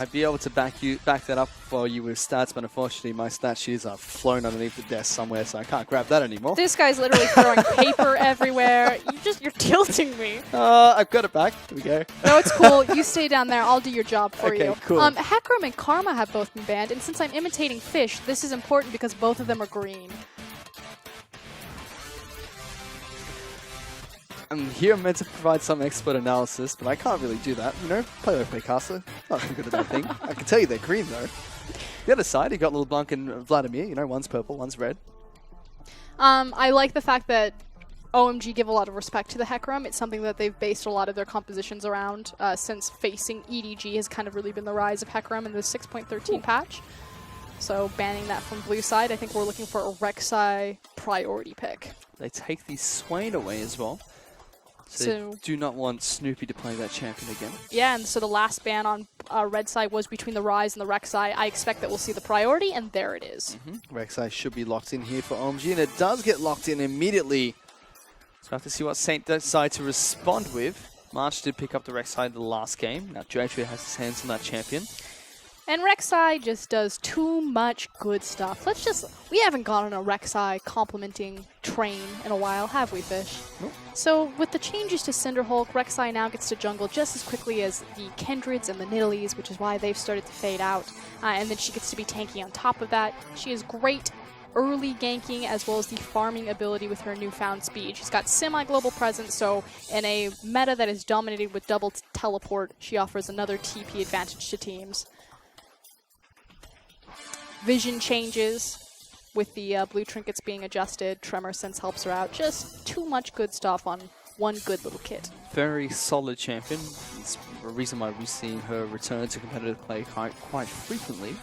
I'd be able to back that up for you with stats, but unfortunately my stat sheets are flown underneath the desk somewhere, so I can't grab that anymore. This guy's literally throwing paper everywhere. You're tilting me. I've got it back. Here we go. No, it's cool. You stay down there. I'll do your job for you. Okay, cool. Hecarim and Karma have both been banned, and since I'm imitating Fish, this is important because both of them are green. And here I'm meant to provide some expert analysis, but I can't really do that, you know? Play caster. Not too good at that thing. I can tell you they're green, though. The other side, you got LeBlanc and Vladimir. You know, one's purple, one's red. I like the fact that OMG give a lot of respect to the Hecarim. It's something that they've based a lot of their compositions around since facing EDG has kind of really been the rise of Hecarim in the 6.13 patch. So banning that from blue side, I think we're looking for a Rek'Sai priority pick. They take the Swain away as well. So they do not want Snoopy to play that champion again. Yeah, and so the last ban on red side was between the Ryze and the Rek'Sai. I expect that we'll see the priority, and there it is. Rek'Sai should be locked in here for OMG, and it does get locked in immediately. So we'll have to see what Saint decide to respond with. March did pick up the Rek'Sai in the last game. Now JJ has his hands on that champion. And Rek'Sai just does too much good stuff. We haven't gone on a Rek'Sai complimenting train in a while, have we, Fish? Nope. So with the changes to Cinderhulk, Rek'Sai now gets to jungle just as quickly as the Kindreds and the Nidalees, which is why they've started to fade out. And then she gets to be tanky on top of that. She has great early ganking as well as the farming ability with her newfound speed. She's got semi-global presence, so in a meta that is dominated with double teleport, she offers another TP advantage to teams. Vision changes with the blue trinkets being adjusted. Tremor Sense helps her out. Just too much good stuff on one good little kit. Very solid champion. It's a reason why we're seeing her return to competitive play quite frequently.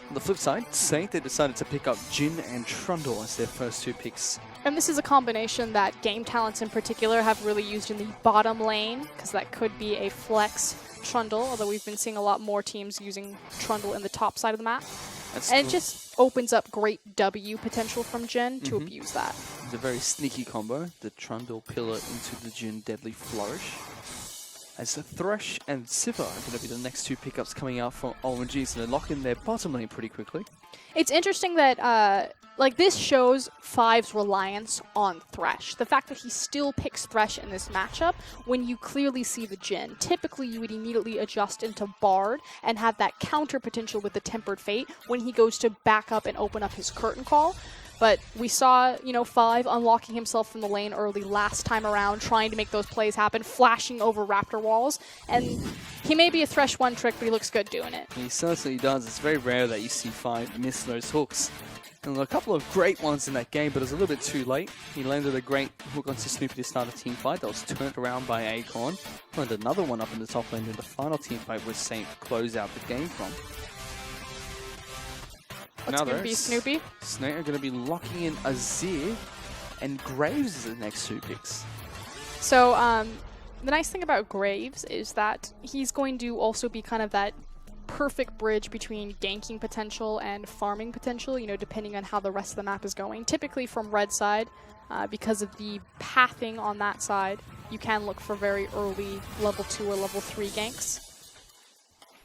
On the flip side, Saint, they decided to pick up Jhin and Trundle as their first two picks. And this is a combination that Game Talents in particular have really used in the bottom lane, because that could be a flex Trundle, although we've been seeing a lot more teams using Trundle in the top side of the map. And it just opens up great W potential from Jhin to abuse that. It's a very sneaky combo. The Trundle pillar into the Jhin Deadly Flourish. As the Thresh and Sivir are going to be the next two pickups coming out for OMG, so they lock in their bottom lane pretty quickly. It's interesting that this shows Five's reliance on Thresh. The fact that he still picks Thresh in this matchup when you clearly see the Jhin. Typically, you would immediately adjust into Bard and have that counter potential with the Tempered Fate when he goes to back up and open up his Curtain Call. But we saw, Five unlocking himself from the lane early last time around, trying to make those plays happen, flashing over Raptor walls. And he may be a Thresh one trick, but he looks good doing it. He certainly does. It's very rare that you see Five miss those hooks. And a couple of great ones in that game, but it was a little bit too late. He landed a great hook onto Snoopy to start a team fight that was turned around by Acorn. Landed another one up in the top lane in the final team fight where Saint closed out the game from. What's going to be Snoopy? Saint are going to be locking in Azir, and Graves is the next two picks. So the nice thing about Graves is that he's going to also be kind of that perfect bridge between ganking potential and farming potential, depending on how the rest of the map is going. Typically from red side, because of the pathing on that side, you can look for very early level 2 or level 3 ganks.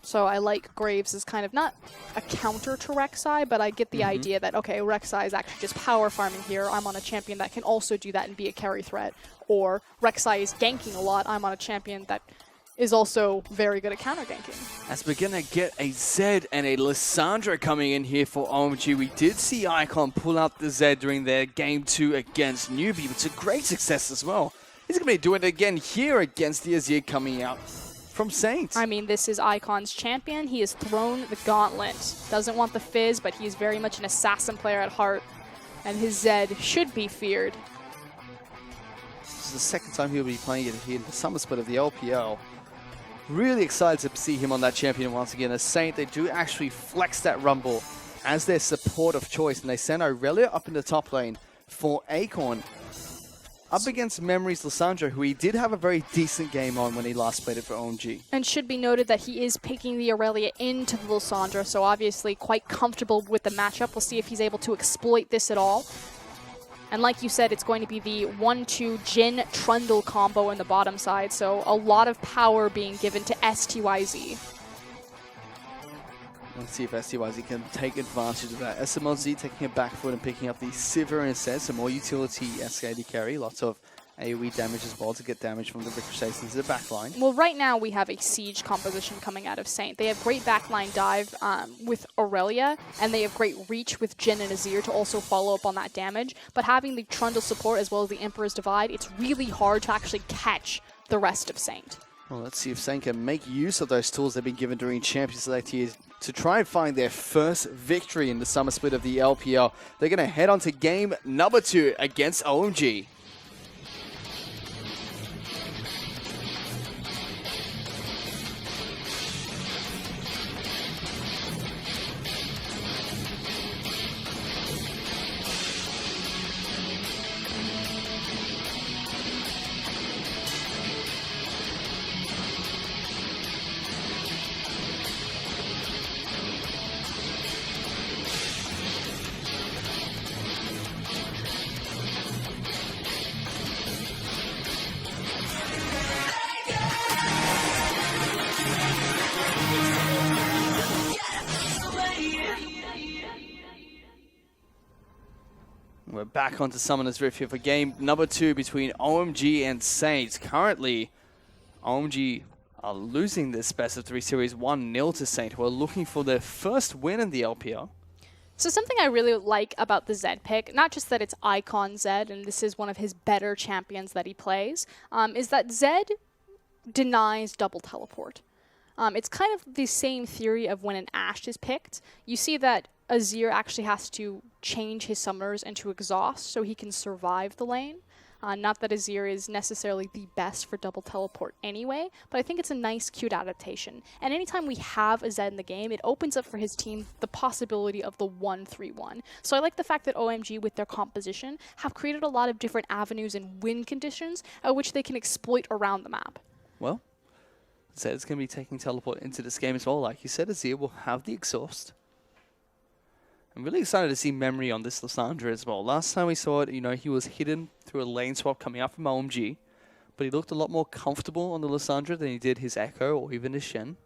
So I like Graves as kind of not a counter to Rek'Sai, but I get the idea that, okay, Rek'Sai is actually just power farming here. I'm on a champion that can also do that and be a carry threat. Or Rek'Sai is ganking a lot. I'm on a champion that is also very good at counter ganking. As we're going to get a Zed and a Lissandra coming in here for OMG. We did see Icon pull out the Zed during their game 2 against Newbie, but it's a great success as well. He's going to be doing it again here against the Azir coming out from Saint. I mean, this is Icon's champion. He has thrown the gauntlet. Doesn't want the fizz, but he's very much an assassin player at heart. And his Zed should be feared. This is the second time he'll be playing it here in the summer split of the LPL. Really excited to see him on that champion once again. As Saint, they do actually flex that Rumble as their support of choice. And they send Aurelia up in the top lane for Acorn. Up against Memories Lissandra, who he did have a very decent game on when he last played it for OMG. And should be noted that he is picking the Aurelia into the Lissandra, so obviously quite comfortable with the matchup. We'll see if he's able to exploit this at all. And like you said, it's going to be the 1-2 Jhin Trundle combo in the bottom side, so a lot of power being given to STYZ. Let's see if STYZ can take advantage of that. SMLZ taking a back foot and picking up the Sivir instead. Some more utility SKD carry. Lots of AoE damage as well to get damage from the ricochets into the backline. Well, right now we have a siege composition coming out of Saint. They have great backline dive with Aurelia, and they have great reach with Jhin and Azir to also follow up on that damage. But having the Trundle support as well as the Emperor's Divide, it's really hard to actually catch the rest of Saint. Well, let's see if Saint can make use of those tools they've been given during Champions Select years to try and find their first victory in the summer split of the LPL. They're going to head on to game number 2 against OMG. We're back onto Summoner's Rift here for game number 2 between OMG and Saints. Currently, OMG are losing this best of 3 series 1-0 to Saint, who are looking for their first win in the LPL. So something I really like about the Zed pick, not just that it's Icon Zed, and this is one of his better champions that he plays, is that Zed denies double teleport. It's kind of the same theory of when an Ashe is picked. You see that Azir actually has to change his summoners into exhaust so he can survive the lane. Not that Azir is necessarily the best for double teleport anyway, but I think it's a nice, cute adaptation. And anytime we have a Zed in the game, it opens up for his team the possibility of the 1-3-1. So I like the fact that OMG, with their composition, have created a lot of different avenues and win conditions which they can exploit around the map. Well, Zed's going to be taking teleport into this game as well. Like you said, Azir will have the exhaust. I'm really excited to see Memory on this Lissandra as well. Last time we saw it, he was hidden through a lane swap coming out from OMG, but he looked a lot more comfortable on the Lissandra than he did his Echo or even his Shen.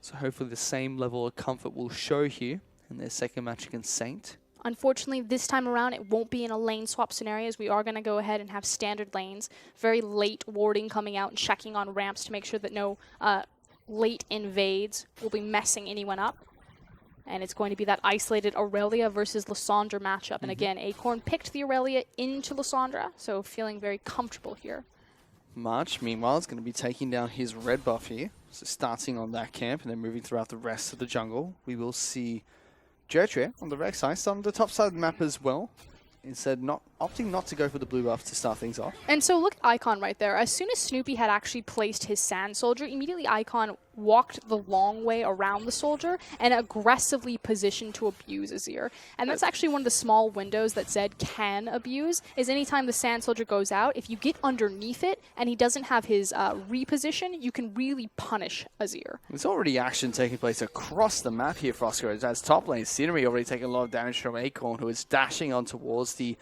So hopefully the same level of comfort will show here in their second match against Saint. Unfortunately, this time around, it won't be in a lane swap scenario, as we are going to go ahead and have standard lanes. Very late warding coming out and checking on ramps to make sure that no late invades will be messing anyone up. And it's going to be that isolated Aurelia versus Lissandra matchup. And again, Acorn picked the Aurelia into Lissandra, so feeling very comfortable here. March, meanwhile, is going to be taking down his red buff here. So starting on that camp and then moving throughout the rest of the jungle. We will see Jertre on the Rex side, on the top side of the map as well. Instead, opting not to go for the blue buff to start things off. And so look at Icon right there. As soon as Snoopy had actually placed his Sand Soldier, immediately Icon walked the long way around the soldier and aggressively positioned to abuse Azir. And that's actually one of the small windows that Zed can abuse, is anytime the Sand Soldier goes out, if you get underneath it and he doesn't have his reposition, you can really punish Azir. There's already action taking place across the map here for Oscar. As top lane, Scenery already taking a lot of damage from Acorn, who is dashing on towards the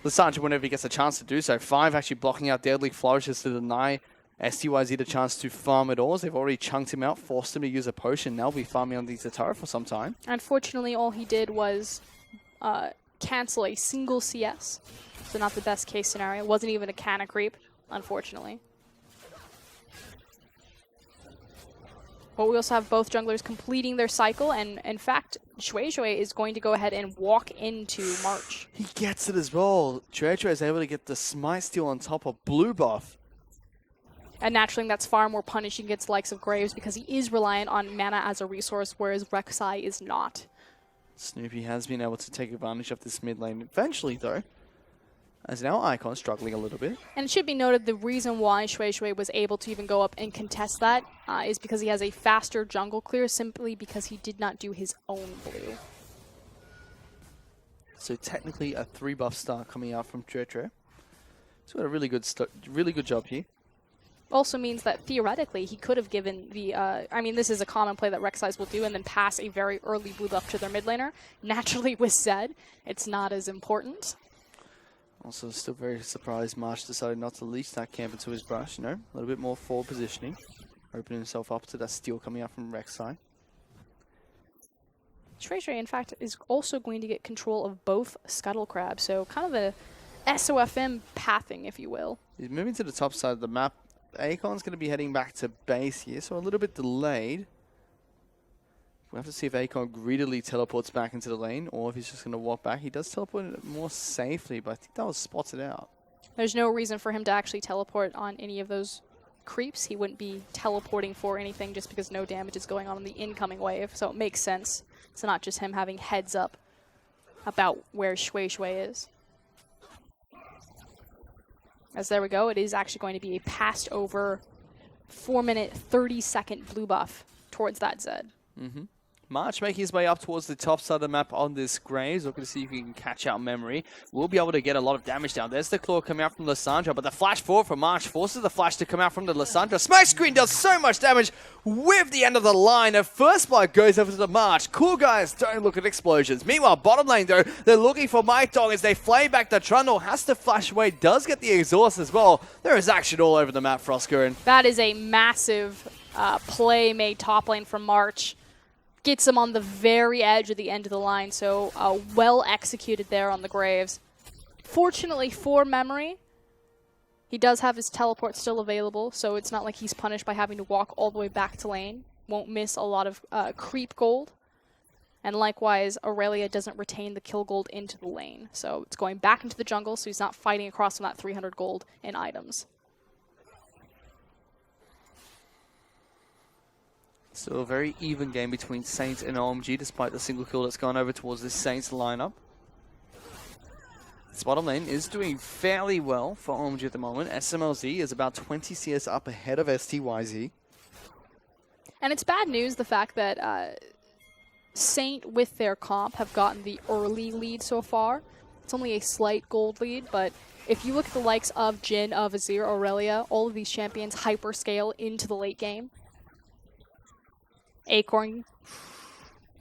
Lissandra whenever he gets a chance to do so. 5 actually blocking out Deadly Flourishes to deny STYZ the chance to farm it all. They've already chunked him out, forced him to use a potion. Now we'll be farming on the Zatara for some time. Unfortunately, all he did was cancel a single CS. So not the best case scenario. Wasn't even a canna creep, unfortunately. But we also have both junglers completing their cycle, and in fact, Shui is going to go ahead and walk into March. He gets it as well. Shui is able to get the Smite Steal on top of blue buff. And naturally, that's far more punishing against the likes of Graves because he is reliant on mana as a resource, whereas Rek'Sai is not. Snoopy has been able to take advantage of this mid lane eventually, though, as now Icon struggling a little bit. And it should be noted the reason why Shui was able to even go up and contest that is because he has a faster jungle clear, simply because he did not do his own blue. So technically a 3-buff start coming out from Tre. He's got a really good job here. Also means that theoretically he could have given the, I mean, this is a common play that Rek'Sai will do, and then pass a very early blue buff to their mid laner. Naturally with Zed, it's not as important. Also still very surprised Marsh decided not to leash that camp into his brush, a little bit more forward positioning. Opening himself up to that steal coming out from Rek'Sai. Shui, in fact, is also going to get control of both Scuttle Crab, so kind of a SOFM pathing, if you will. He's moving to the top side of the map. Akon's going to be heading back to base here, so a little bit delayed. We'll have to see if Akon greedily teleports back into the lane, or if he's just going to walk back. He does teleport more safely, but I think that was spotted out. There's no reason for him to actually teleport on any of those creeps. He wouldn't be teleporting for anything just because no damage is going on in the incoming wave, so it makes sense. It's not just him having heads up about where Shui is. As there we go, it is actually going to be a passed over 4-minute, 30-second blue buff towards that Zed. March making his way up towards the top side of the map on this Graves. Looking to see if he can catch out Memory. We'll be able to get a lot of damage down. There's the claw coming out from Lissandra, but the flash forward from March forces the flash to come out from the Lissandra. Smash Screen does so much damage with the end of the line. A first blood goes over to the March. Cool guys don't look at explosions. Meanwhile, bottom lane though, they're looking for Mike Dog as they flame back the Trundle. Has to flash away, does get the exhaust as well. There is action all over the map, Frostgurn. That is a massive play made top lane from March. Gets him on the very edge of the end of the line, so well executed there on the Graves. Fortunately for Memory, he does have his teleport still available, so it's not like he's punished by having to walk all the way back to lane. Won't miss a lot of creep gold. And likewise, Aurelia doesn't retain the kill gold into the lane, so it's going back into the jungle, so he's not fighting across from that 300 gold in items. Still a very even game between Saints and OMG, despite the single kill that's gone over towards this Saints lineup. This bottom lane is doing fairly well for OMG at the moment. SMLZ is about 20 CS up ahead of STYZ. And it's bad news, the fact that Saint, with their comp, have gotten the early lead so far. It's only a slight gold lead, but if you look at the likes of Jhin, of Azir, Aurelia, all of these champions hyperscale into the late game. Acorn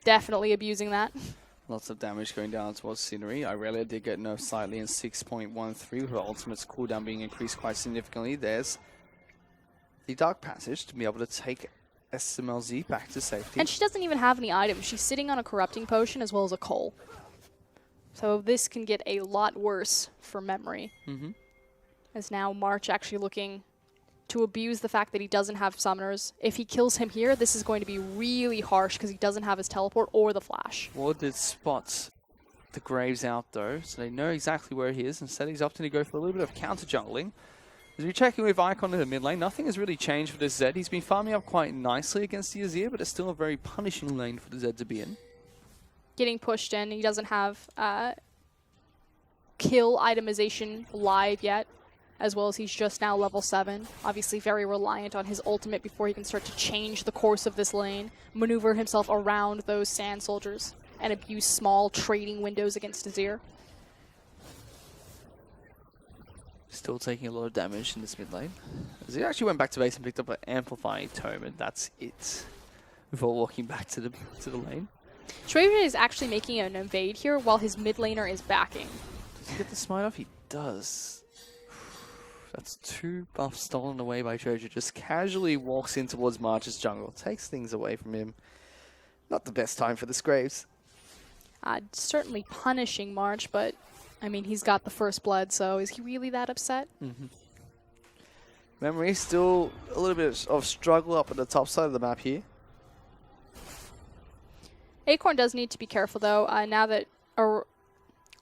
definitely abusing that. Lots of damage going down towards Scenery. Aurelia did get nerfed slightly in 6.13 with her ultimate's cooldown being increased quite significantly. There's the Dark Passage to be able to take SMLZ back to safety. And she doesn't even have any items. She's sitting on a Corrupting Potion as well as a Coal. So this can get a lot worse for Memory. As now March actually looking to abuse the fact that he doesn't have summoners. If he kills him here, this is going to be really harsh because he doesn't have his teleport or the flash. Ward did spot the Graves out though, so they know exactly where he is. Instead, he's opting to go for a little bit of counter jungling. As we check in with Icon in the mid lane, nothing has really changed for this Zed. He's been farming up quite nicely against the Azir, but it's still a very punishing lane for the Zed to be in. Getting pushed in, he doesn't have kill itemization live yet, as well as he's just now level 7. Obviously very reliant on his ultimate before he can start to change the course of this lane, maneuver himself around those sand soldiers, and abuse small trading windows against Azir. Still taking a lot of damage in this mid lane. Azir actually went back to base and picked up an Amplifying Tome, and that's it before walking back to the lane. Shraven is actually making an invade here while his mid laner is backing. Does he get the smite off? He does. That's 2 buffs stolen away by Jojo. Just casually walks in towards March's jungle. Takes things away from him. Not the best time for this Graves. Certainly punishing March, but I mean, he's got the first blood, so is he really that upset? Memory still a little bit of struggle up at the top side of the map here. Acorn does need to be careful, though, now that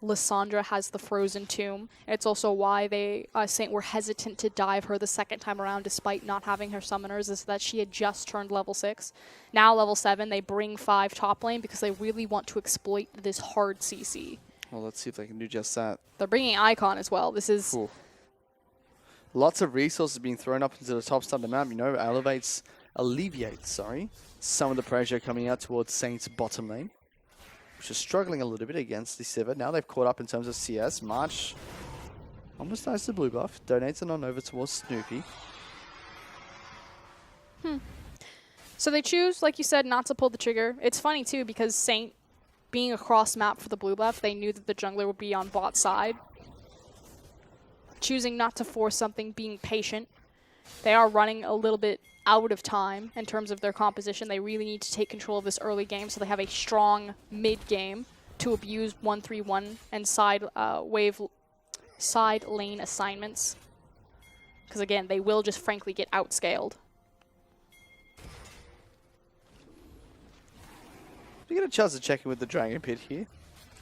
Lissandra has the Frozen Tomb. It's also why they Saint were hesitant to dive her the second time around despite not having her summoners, is that she had just turned level 6. Now level 7, they bring 5 top lane because they really want to exploit this hard CC. Well, let's see if they can do just that. They're bringing Icon as well. This is... Ooh. Lots of resources being thrown up into the top side of the map. You know, alleviates some of the pressure coming out towards Saint's bottom lane, which is struggling a little bit against the Sivir. Now they've caught up in terms of CS. March almost nice the blue buff. Donates it on over towards Snoopy. So they choose, like you said, not to pull the trigger. It's funny, too, because Saint, being across map for the blue buff, they knew that the jungler would be on bot side. Choosing not to force something, being patient. They are running a little bit out of time in terms of their composition. They really need to take control of this early game so they have a strong mid-game to abuse 1-3-1 and side lane assignments. Because again, they will just frankly get outscaled. We get a chance to check in with the Dragon Pit here.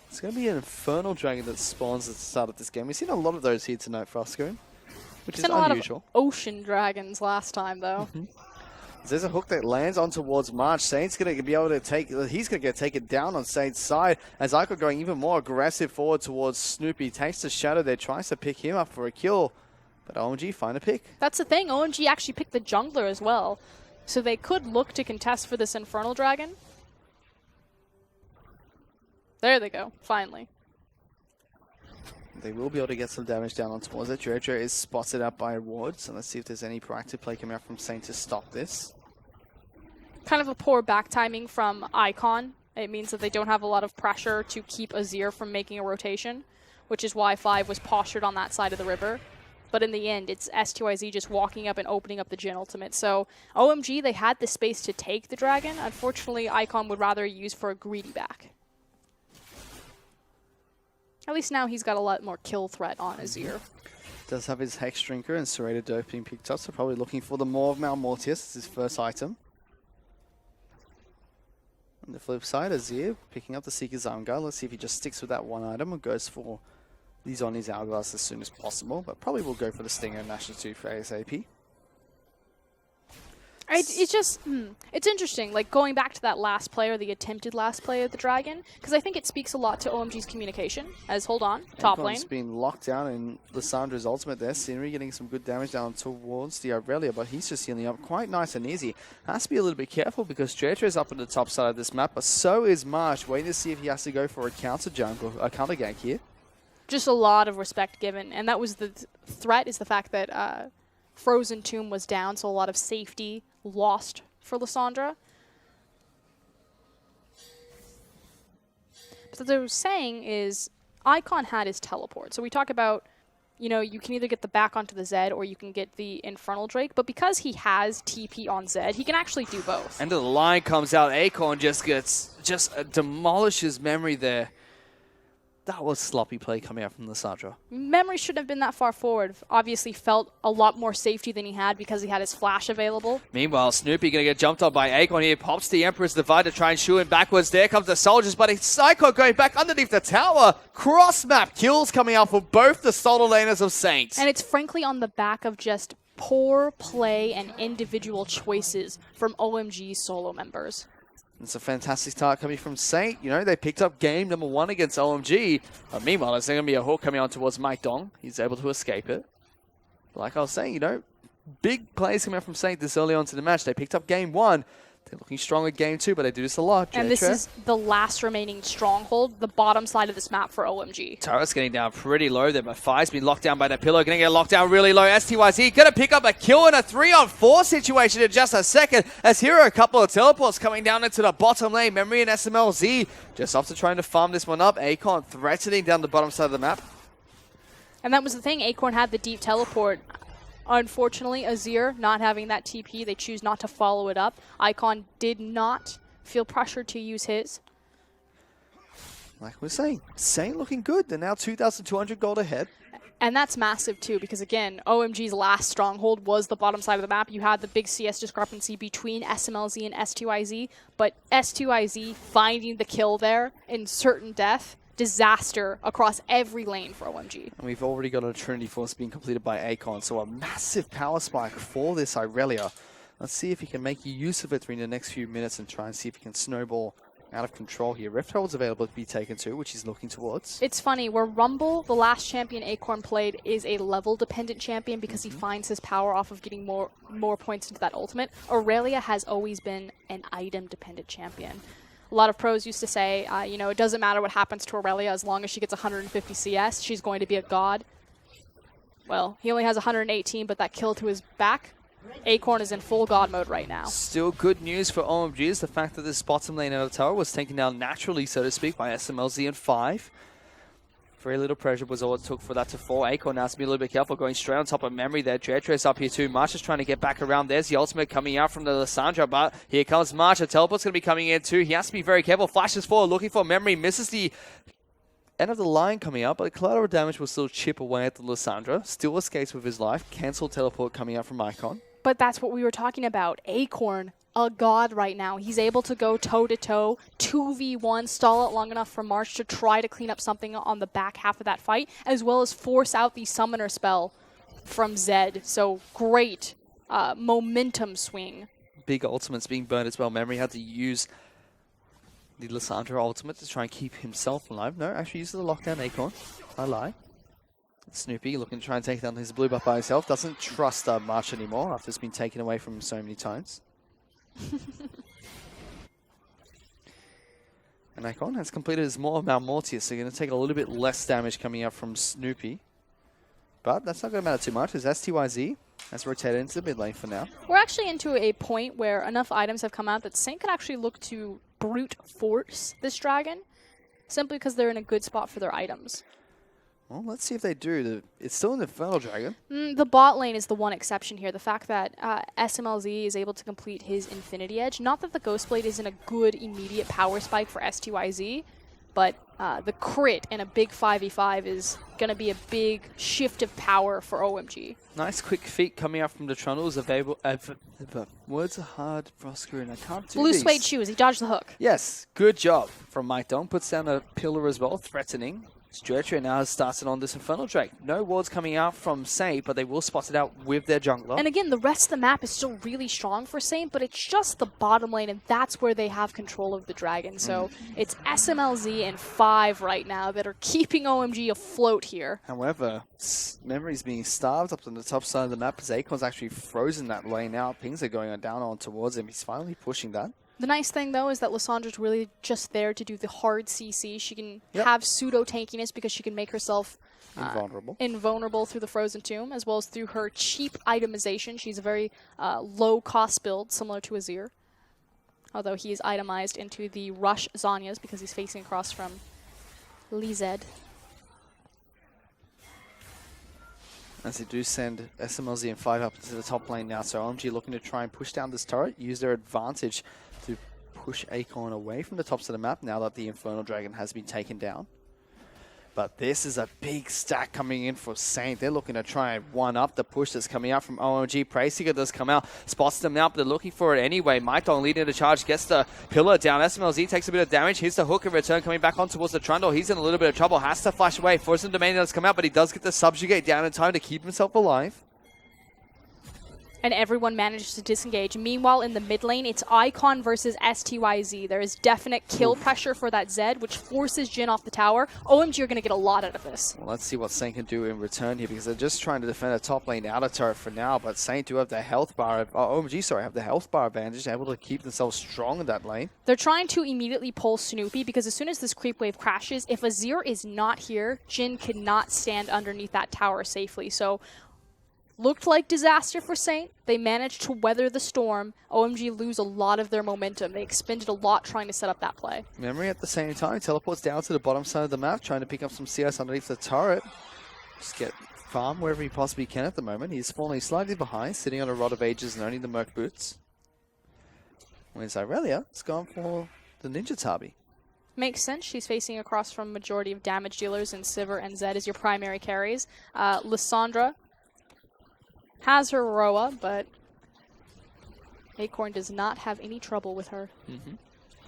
It's going to be an Infernal Dragon that spawns at the start of this game. We've seen a lot of those here tonight for Oscar, which is unusual. A lot of ocean dragons last time, though. There's a hook that lands on towards March. Saint's going to be able to take... He's going to get taken down on Saint's side as Ico going even more aggressive forward towards Snoopy. Takes the shadow there, tries to pick him up for a kill. But OMG find a pick. That's the thing. OMG actually picked the jungler as well. So they could look to contest for this Infernal Dragon. There they go, finally. They will be able to get some damage down on towards it. Jojo is spotted up by Ward, so let's see if there's any proactive play coming out from Saint to stop this. Kind of a poor back timing from Icon. It means that they don't have a lot of pressure to keep Azir from making a rotation, which is why 5 was postured on that side of the river. But in the end, it's S2IZ just walking up and opening up the Jhin ultimate. So OMG, they had the space to take the dragon. Unfortunately, Icon would rather use for a greedy back. At least now he's got a lot more kill threat on Azir. Does have his Hex Drinker and Serrated Dope being picked up, so probably looking for the Maw of Malmortius as his first item. On the flip side, Azir picking up the Seeker's Armguard. Let's see if he just sticks with that one item or goes for these on his Hourglass as soon as possible, but probably will go for the Stinger and Nashor 2 for ASAP. It's just, it's interesting, like going back to that last player, the attempted last play of the Dragon, because I think it speaks a lot to OMG's communication, as, hold on, top lane. Akon's been locked down in Lissandra's ultimate there. Scenery getting some good damage down towards the Aurelia, but he's just healing up quite nice and easy. Has to be a little bit careful because Jojo is up on the top side of this map, but so is Marsh, waiting to see if he has to go for a counter jungle, a counter gank here. Just a lot of respect given, and that was the threat, is the fact that Frozen Tomb was down, so a lot of safety lost for Lissandra. But what I was saying is, Icon had his teleport. So we talk about, you know, you can either get the back onto the Zed or you can get the Infernal Drake. But because he has TP on Zed, he can actually do both. And the line comes out. Acorn just demolishes memory there. That was sloppy play coming out from Lissandra. Memory shouldn't have been that far forward. Obviously felt a lot more safety than he had because he had his flash available. Meanwhile, Snoopy going to get jumped on by Acorn here. Pops the Emperor's Divide to try and shoo him backwards. There comes the soldiers, but it's Psycho going back underneath the tower. Cross-map kills coming out for both the solo laners of Saints. And it's frankly on the back of just poor play and individual choices from OMG's solo members. It's a fantastic start coming from Saint. You know, they picked up game number 1 against OMG. But meanwhile, there's going to be a hook coming on towards Mike Dong. He's able to escape it. But like I was saying, you know, big plays coming out from Saint this early on to the match. They picked up game 1. They're looking strong at game 2, but they do this a lot. And this is the last remaining stronghold, the bottom side of this map for OMG. Turret's getting down pretty low there, but Fire's been locked down by the pillar. Going to get locked down really low. STYZ going to pick up a kill in a 3-on-4 situation in just a second. As here are a couple of teleports coming down into the bottom lane. Memory and SMLZ just after trying to farm this one up. Acorn threatening down the bottom side of the map. And that was the thing. Acorn had the deep teleport. Unfortunately, Azir not having that TP, they choose not to follow it up. Icon did not feel pressured to use his. Like we're saying, Saint looking good. They're now 2,200 gold ahead. And that's massive too, because again, OMG's last stronghold was the bottom side of the map. You had the big CS discrepancy between SMLZ and S2IZ, but S2IZ finding the kill there in certain death, disaster across every lane for OMG. And we've already got a Trinity Force being completed by Acorn, so a massive power spike for this Irelia. Let's see if he can make use of it during the next few minutes and try and see if he can snowball out of control here. Rift Herald's available to be taken too, which he's looking towards. It's funny, where Rumble, the last champion Acorn played, is a level-dependent champion because he finds his power off of getting more points into that ultimate. Aurelia has always been an item-dependent champion. A lot of pros used to say, you know, it doesn't matter what happens to Aurelia as long as she gets 150 CS, she's going to be a god. Well, he only has 118, but that kill to his back, Acorn is in full god mode right now. Still good news for OMG is the fact that this bottom lane out of tower was taken down naturally, so to speak, by SMLZ and 5. Very little pressure was all it took for that to fall. Acorn now has to be a little bit careful, going straight on top of Memory there. Dreadtrace up here too. March is trying to get back around. There's the ultimate coming out from the Lissandra, but here comes March. A teleport's going to be coming in too. He has to be very careful. Flashes forward, looking for Memory. Misses the end of the line coming out, but collateral damage will still chip away at the Lissandra. Still escapes with his life. Cancel teleport coming out from Icon. But that's what we were talking about. Acorn, a god right now. He's able to go toe-to-toe, 2v1, stall it long enough for March to try to clean up something on the back half of that fight, as well as force out the summoner spell from Zed. So great momentum swing. Big ultimates being burned as well. Memory had to use the Lissandra ultimate to try and keep himself alive. No, actually uses the lockdown Acorn. I lie. Snoopy looking to try and take down his blue buff by himself. Doesn't trust March anymore after it's been taken away from him so many times. And Icon has completed his Maw of Malmortius, so you're going to take a little bit less damage coming out from Snoopy. But that's not going to matter too much, as STYZ has rotated into the mid lane for now. We're actually into a point where enough items have come out that Saint could actually look to brute force this dragon, simply because they're in a good spot for their items. Well, let's see if they do. It's still an Infernal Dragon. The bot lane is the one exception here. The fact that SMLZ is able to complete his Infinity Edge. Not that the Ghostblade isn't a good immediate power spike for STYZ, but the crit in a big 5v5 is going to be a big shift of power for OMG. Nice quick feet coming out from the Trundles. Available. Words are hard, Frosker, and I can't do Blue these. suede shoes. He dodged the hook. Yes, good job from Mike Dong. Puts down a pillar as well, threatening. Stretcher now has started on this Infernal Drake. No wards coming out from Saint, but they will spot it out with their jungler. And again, the rest of the map is still really strong for Saint, but it's just the bottom lane, and that's where they have control of the dragon. So it's SMLZ and 5 right now that are keeping OMG afloat here. However, Memory's being starved up on the top side of the map as Acorn's actually frozen that lane out. Pings are going down on towards him. He's finally pushing that. The nice thing, though, is that Lissandra's really just there to do the hard CC. She can have pseudo-tankiness because she can make herself invulnerable through the Frozen Tomb, as well as through her cheap itemization. She's a very low-cost build, similar to Azir. Although he is itemized into the Rush Zanyas because he's facing across from Lized. As they do send SMLZ and 5 up into the top lane now, so OMG looking to try and push down this turret, use their advantage to push Acorn away from the tops of the map now that the Infernal Dragon has been taken down. But this is a big stack coming in for Saint. They're looking to try and one-up the push that's coming out from OMG. Preyseeker does come out, spots them now, but they're looking for it anyway. Maitong leading the charge, gets the pillar down. SMLZ takes a bit of damage. Here's the hook in return, coming back on towards the Trundle. He's in a little bit of trouble, has to flash away. Frozen Domain does come out, but he does get the Subjugate down in time to keep himself alive. And everyone manages to disengage. Meanwhile, in the mid lane, it's Icon versus STYZ. There is definite kill pressure for that Zed, which forces Jhin off the tower. OMG are going to get a lot out of this. Well, let's see what Saint can do in return here, because they're just trying to defend a top lane outer turret for now, but Saint do have the health bar, have the health bar advantage, able to keep themselves strong in that lane. They're trying to immediately pull Snoopy, because as soon as this creep wave crashes, if Azir is not here, Jhin cannot stand underneath that tower safely. So looked like disaster for Saint. They managed to weather the storm. OMG lose a lot of their momentum. They expended a lot trying to set up that play. Memory at the same time teleports down to the bottom side of the map, trying to pick up some CS underneath the turret. Just get farm wherever he possibly can at the moment. He's falling slightly behind, sitting on a Rod of Ages and only the Merc Boots. Whereas Irelia has gone for the Ninja Tabi. Makes sense. She's facing across from majority of damage dealers, and Sivir and Zed as your primary carries. Lissandra has her Roa, but Acorn does not have any trouble with her.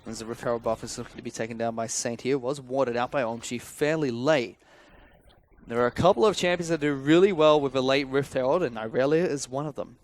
As the Rift Herald buff is looking to be taken down by Saint here, was warded out by OMG fairly late. There are a couple of champions that do really well with a late Rift Herald, and Irelia is one of them.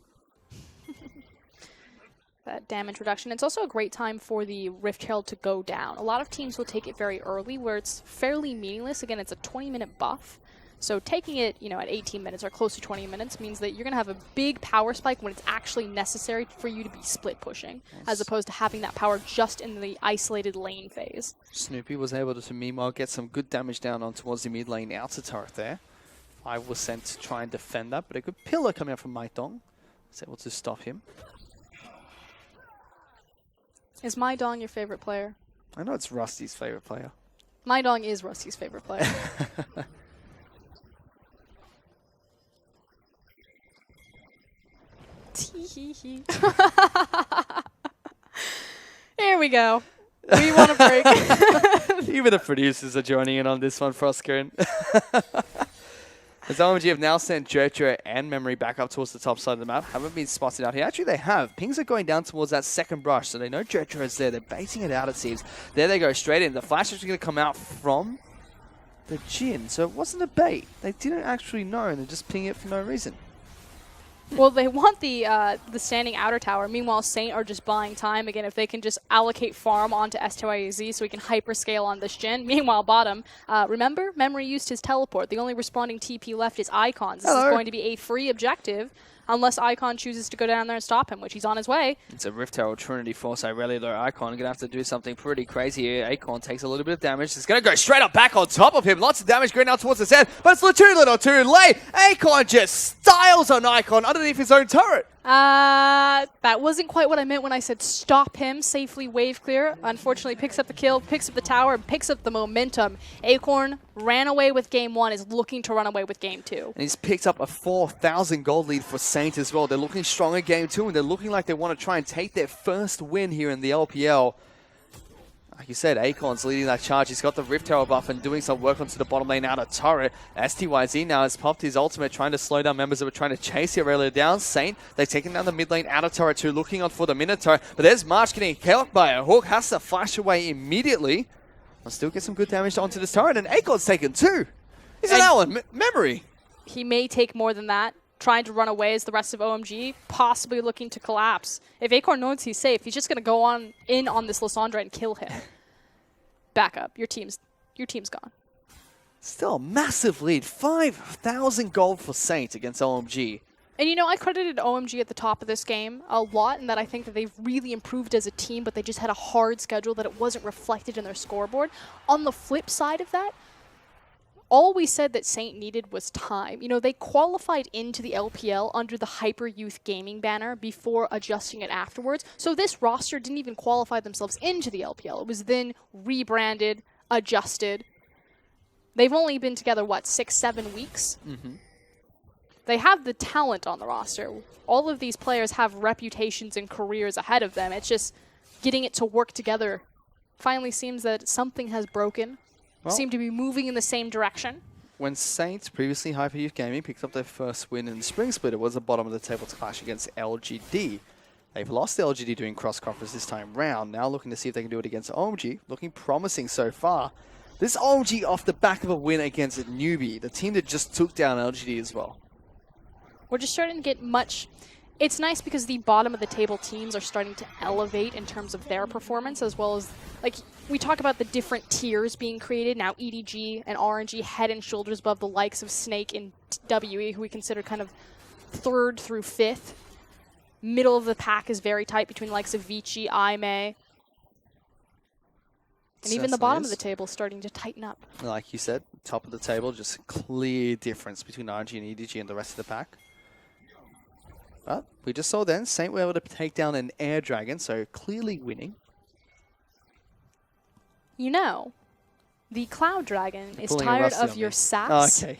That damage reduction. It's also a great time for the Rift Herald to go down. A lot of teams will take it very early, where it's fairly meaningless. Again, it's a 20-minute buff. So taking it, at 18 minutes or close to 20 minutes means that you're going to have a big power spike when it's actually necessary for you to be split pushing, as opposed to having that power just in the isolated lane phase. Snoopy was able to, meanwhile, get some good damage down on towards the mid lane outer turret there. I was sent to try and defend that, but a good pillar coming out from Maitong was able to stop him. Is Maidong your favorite player? I know it's Rusty's favorite player. Mindong is Rusty's favorite player. Tee-hee-hee. Here we go. We want a break. Even the producers are joining in on this one, Frostgren. As OMG have now sent Jojo and Memory back up towards the top side of the map. Haven't been spotted out here. Actually, they have. Pings are going down towards that second brush, so they know Jojo is there. They're baiting it out, it seems. There they go, straight in. The flash is going to come out from the Jhin, so it wasn't a bait. They didn't actually know, and they're just pinging it for no reason. Well, they want the standing outer tower. Meanwhile, Saint are just buying time. Again, if they can just allocate farm onto S2IAZ so we can hyperscale on this Jhin. Meanwhile, bottom, remember, Memory used his teleport. The only responding TP left is Icons. This is going to be a free objective unless Icon chooses to go down there and stop him, which he's on his way. It's a Rift Herald Trinity Force. I rally though. Icon going to have to do something pretty crazy here. Acorn takes a little bit of damage. It's going to go straight up back on top of him. Lots of damage going out towards his head, but it's too little too late. Acorn just styles on Icon underneath his own turret. That wasn't quite what I meant when I said stop him, safely wave clear. Unfortunately, picks up the kill, picks up the tower, and picks up the momentum. Acorn ran away with game 1, is looking to run away with game 2. And he's picked up a 4,000 gold lead for Saint as well. They're looking strong in game 2, and they're looking like they want to try and take their first win here in the LPL. Like you said, Acorn's leading that charge. He's got the Rift Tower buff and doing some work onto the bottom lane out of turret. STYZ now has popped his ultimate, trying to slow down members that were trying to chase Aurelia down. Saint, they've taken down the mid lane out of turret too, looking on for the Minotaur. But there's March getting killed by a hook. Has to flash away immediately. I'll still get some good damage onto this turret, and Acorn's taken 2. He's an Allen. Memory. He may take more than that. Trying to run away as the rest of OMG, possibly looking to collapse. If Acorn knows he's safe, he's just going to go on in on this Lysandre and kill him. Back up. Your team's gone. Still a massive lead. 5,000 gold for Saint against OMG. And you know, I credited OMG at the top of this game a lot, and that I think that they've really improved as a team, but they just had a hard schedule that it wasn't reflected in their scoreboard. On the flip side of that, all we said that Saint needed was time. You know, they qualified into the LPL under the Hyper Youth Gaming banner before adjusting it afterwards. So this roster didn't even qualify themselves into the LPL. It was then rebranded, adjusted. They've only been together, what, 6-7 weeks? Mm-hmm. They have the talent on the roster. All of these players have reputations and careers ahead of them. It's just getting it to work together. Finally seems that something has broken. Well, seem to be moving in the same direction. When Saints, previously Hyper Youth Gaming, picked up their first win in the Spring Split, it was the bottom of the table to clash against LGD. They've lost to LGD doing cross-conference this time round. Now looking to see if they can do it against OMG. Looking promising so far. This OMG off the back of a win against a newbie, the team that just took down LGD as well. We're just starting to get much... It's nice because the bottom of the table teams are starting to elevate in terms of their performance, as well as, like, we talk about the different tiers being created. Now EDG and RNG head and shoulders above the likes of Snake and WE, who we consider kind of 3rd through 5th. Middle of the pack is very tight between the likes of Vici, Aimee. And even the bottom of the table is starting to tighten up. Like you said, top of the table, just a clear difference between RNG and EDG and the rest of the pack. But we just saw then, Saint were able to take down an Air Dragon, so clearly winning. You know, the Cloud Dragon is tired of your sass. Oh, okay.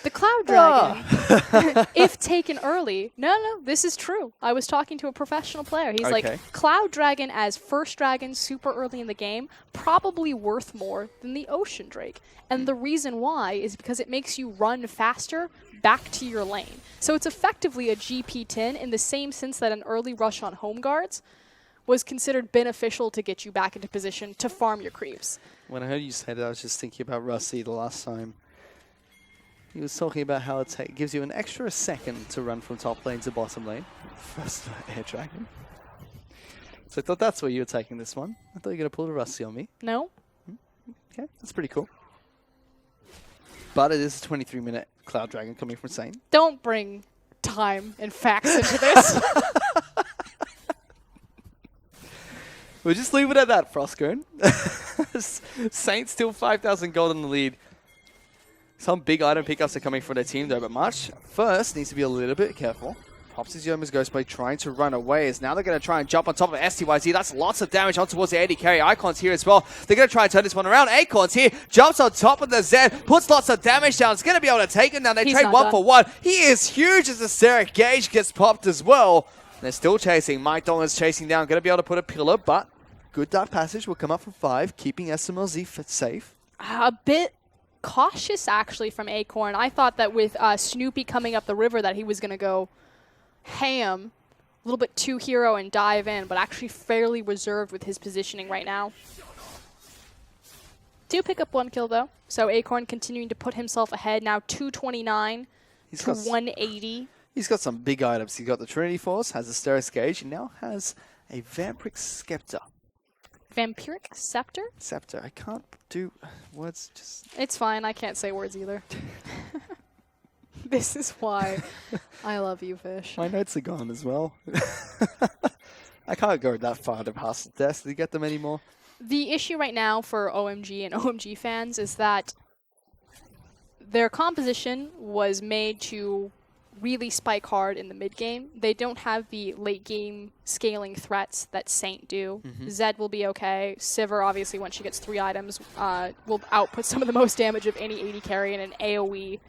The Cloud Dragon, if taken early, no, this is true. I was talking to a professional player. He's like, Cloud Dragon as first dragon super early in the game, probably worth more than the Ocean Drake. And the reason why is because it makes you run faster back to your lane. So it's effectively a GP10 in the same sense that an early rush on home guards was considered beneficial to get you back into position to farm your creeps. When I heard you say that, I was just thinking about Rusty the last time. He was talking about how it gives you an extra second to run from top lane to bottom lane. First Air Dragon. So I thought that's where you were taking this one. I thought you were going to pull a Rusty on me. No. Okay, that's pretty cool. But it is a 23-minute Cloud Dragon coming from Saint. Don't bring time and facts into this. We'll just leave it at that, Frostgren. Saint still 5,000 gold in the lead. Some big item pickups are coming for their team, though. But March first needs to be a little bit careful. Pops his Yoma's Ghost Blade, trying to run away. As now they're going to try and jump on top of STYZ. That's lots of damage on towards the AD carry. Icon's here as well. They're going to try and turn this one around. Acorn's here, jumps on top of the Zed, puts lots of damage down. It's going to be able to take him down. They trade one for one. He is huge as the Steric Gauge gets popped as well. They're still chasing. Mike Dong is chasing down. Going to be able to put a pillar, but good Dark Passage will come up from 5, keeping SMLZ safe. A bit cautious, actually, from Acorn. I thought that with Snoopy coming up the river that he was going to go ham, a little bit too hero and dive in, but actually fairly reserved with his positioning right now. Do pick up 1 kill, though. So Acorn continuing to put himself ahead, now 229 to 180. He's got some big items. He's got the Trinity Force, has the Steric Gauge, and now has a Vampiric Scepter. Vampiric Scepter? Scepter. I can't do words. Just. It's fine. I can't say words either. This is why I love you, Fish. My notes are gone as well. I can't go that far to pass the test to get them anymore. The issue right now for OMG and OMG fans is that their composition was made to really spike hard in the mid game. They don't have the late game scaling threats that Saint do. Zed will be okay. Sivir, obviously, once she gets 3 items, will output some of the most damage of any AD carry in an AoE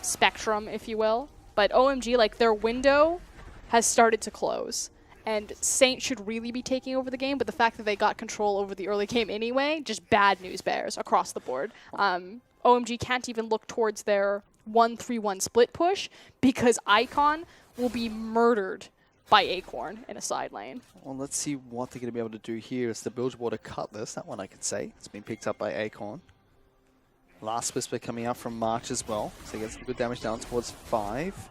spectrum, if you will. But OMG, like, their window has started to close. And Saint should really be taking over the game, but the fact that they got control over the early game anyway, just bad news bears across the board. OMG can't even look towards their 1-3-1 split push because Icon will be murdered by Acorn in a side lane. Well, let's see what they're going to be able to do here. It's the Bilgewater Cutlass. That one I could say. It's been picked up by Acorn. Last Whisper coming out from March as well. So he gets some good damage down towards 5.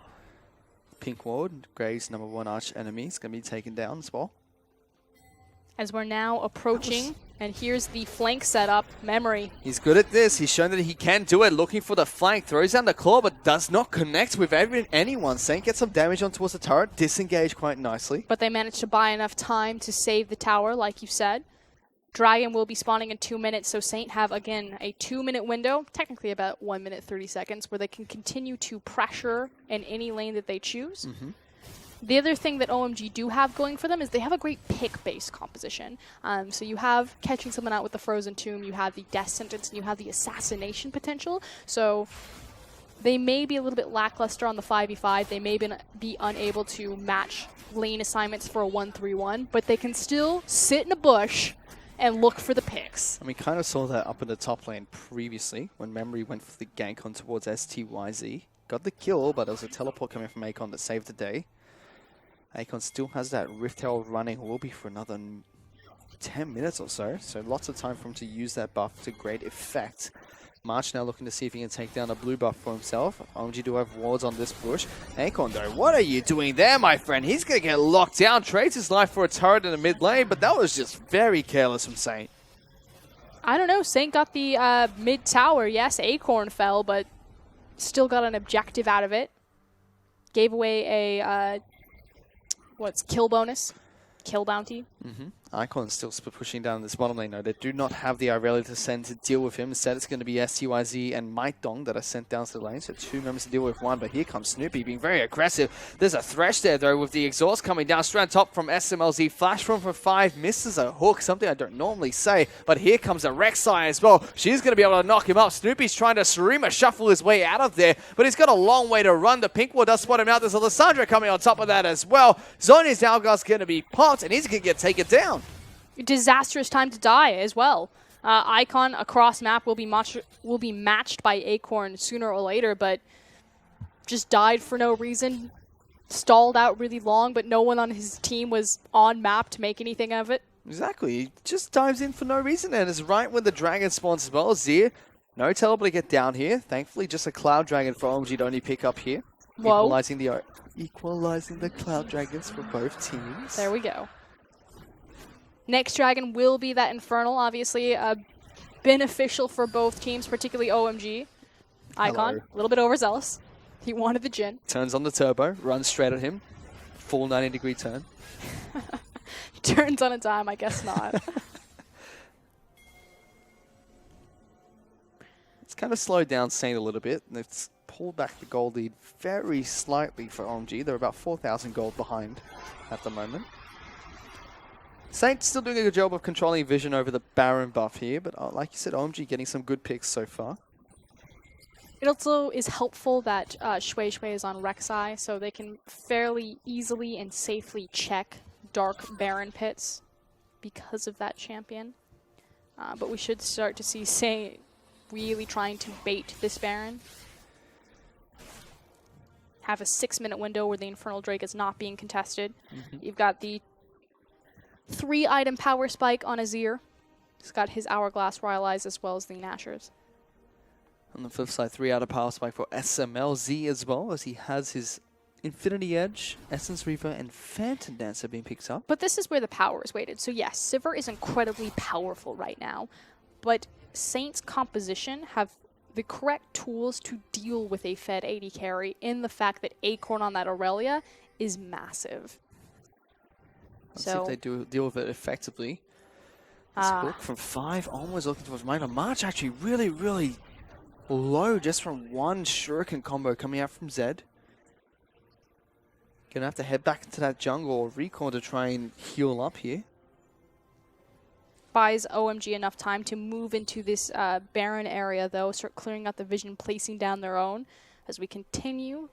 Pink Ward, Gray's #1 arch enemy, is going to be taken down as well. As we're now approaching, and here's the flank setup, Memory. He's good at this. He's shown that he can do it. Looking for the flank, throws down the claw, but does not connect with anyone. Saint gets some damage on towards the turret, disengage quite nicely. But they managed to buy enough time to save the tower, like you said. Dragon will be spawning in 2 minutes, so Saint have, again, a 2-minute window, technically about 1 minute 30 seconds, where they can continue to pressure in any lane that they choose. The other thing that OMG do have going for them is they have a great pick-based composition. So you have catching someone out with the Frozen Tomb, you have the Death Sentence, and you have the Assassination potential. So they may be a little bit lackluster on the 5v5. They may be unable to match lane assignments for a 1-3-1, but they can still sit in a bush and look for the picks. And we kind of saw that up in the top lane previously when Memory went for the gank on towards STYZ. Got the kill, but there was a teleport coming from Akon that saved the day. Akon still has that Rift Herald running. It will be for another 10 minutes or so. So lots of time for him to use that buff to great effect. March now looking to see if he can take down a blue buff for himself. OMG do have wards on this bush. Akon though, what are you doing there, my friend? He's going to get locked down. Trades his life for a turret in the mid lane, but that was just very careless from Saint. I don't know. Saint got the mid tower. Yes, Acorn fell, but still got an objective out of it. Gave away a, kill bonus? Kill bounty? Icon's still pushing down this bottom lane though. They do not have the Irelia to send to deal with him. Instead, it's going to be STYZ and Mike Dong that are sent down to the lane. So 2 members to deal with one, but here comes Snoopy being very aggressive. There's a Thresh there though with the exhaust coming down straight on top from SMLZ. Flash from for 5, misses a hook, something I don't normally say. But here comes a Rek'Sai as well. She's going to be able to knock him up. Snoopy's trying to Sarima shuffle his way out of there, but he's got a long way to run. The Pink Ward does spot him out. There's a Lissandra coming on top of that as well. Zhonya's Algar's going to be popped, and he's going to get taken down. Disastrous time to die as well. Icon across map will be matched by Acorn sooner or later, but just died for no reason. Stalled out really long, but no one on his team was on map to make anything of it. Exactly. He just dives in for no reason, and it's right when the dragon spawns as well. Zir, no teleport to get down here. Thankfully, just a Cloud Dragon for OMG to only pick up here. Whoa. Equalizing the Cloud Dragons for both teams. There we go. Next dragon will be that Infernal, obviously beneficial for both teams, particularly OMG. Icon, a little bit overzealous. He wanted the Jhin. Turns on the turbo, runs straight at him. Full 90-degree turn. Turns on a dime, I guess not. It's kind of slowed down Saint a little bit. It's pulled back the gold lead very slightly for OMG. They're about 4,000 gold behind at the moment. Saint still doing a good job of controlling vision over the Baron buff here, but like you said, OMG getting some good picks so far. It also is helpful that Shui Shui is on Rek'Sai, so they can fairly easily and safely check Dark Baron pits because of that champion. But we should start to see Saint really trying to bait this Baron. Have a 6-minute window where the Infernal Drake is not being contested. You've got the 3-item power spike on Azir. He's got his Hourglass Royal Eyes as well as the Nashers. On the flip side, 3-item power spike for SMLZ as well, as he has his Infinity Edge, Essence Reaver, and Phantom Dancer being picked up. But this is where the power is weighted. So yes, Sivir is incredibly powerful right now, but Saint's composition have the correct tools to deal with a Fed 80 carry in the fact that Acorn on that Aurelia is massive. Let's see if they do deal with it effectively. This hook from 5 onwards looking towards Minor. March actually really, really low just from one Shuriken combo coming out from Zed. Gonna have to head back into that jungle or recon to try and heal up here. Buys OMG enough time to move into this Baron area though, start clearing out the vision, placing down their own as we continue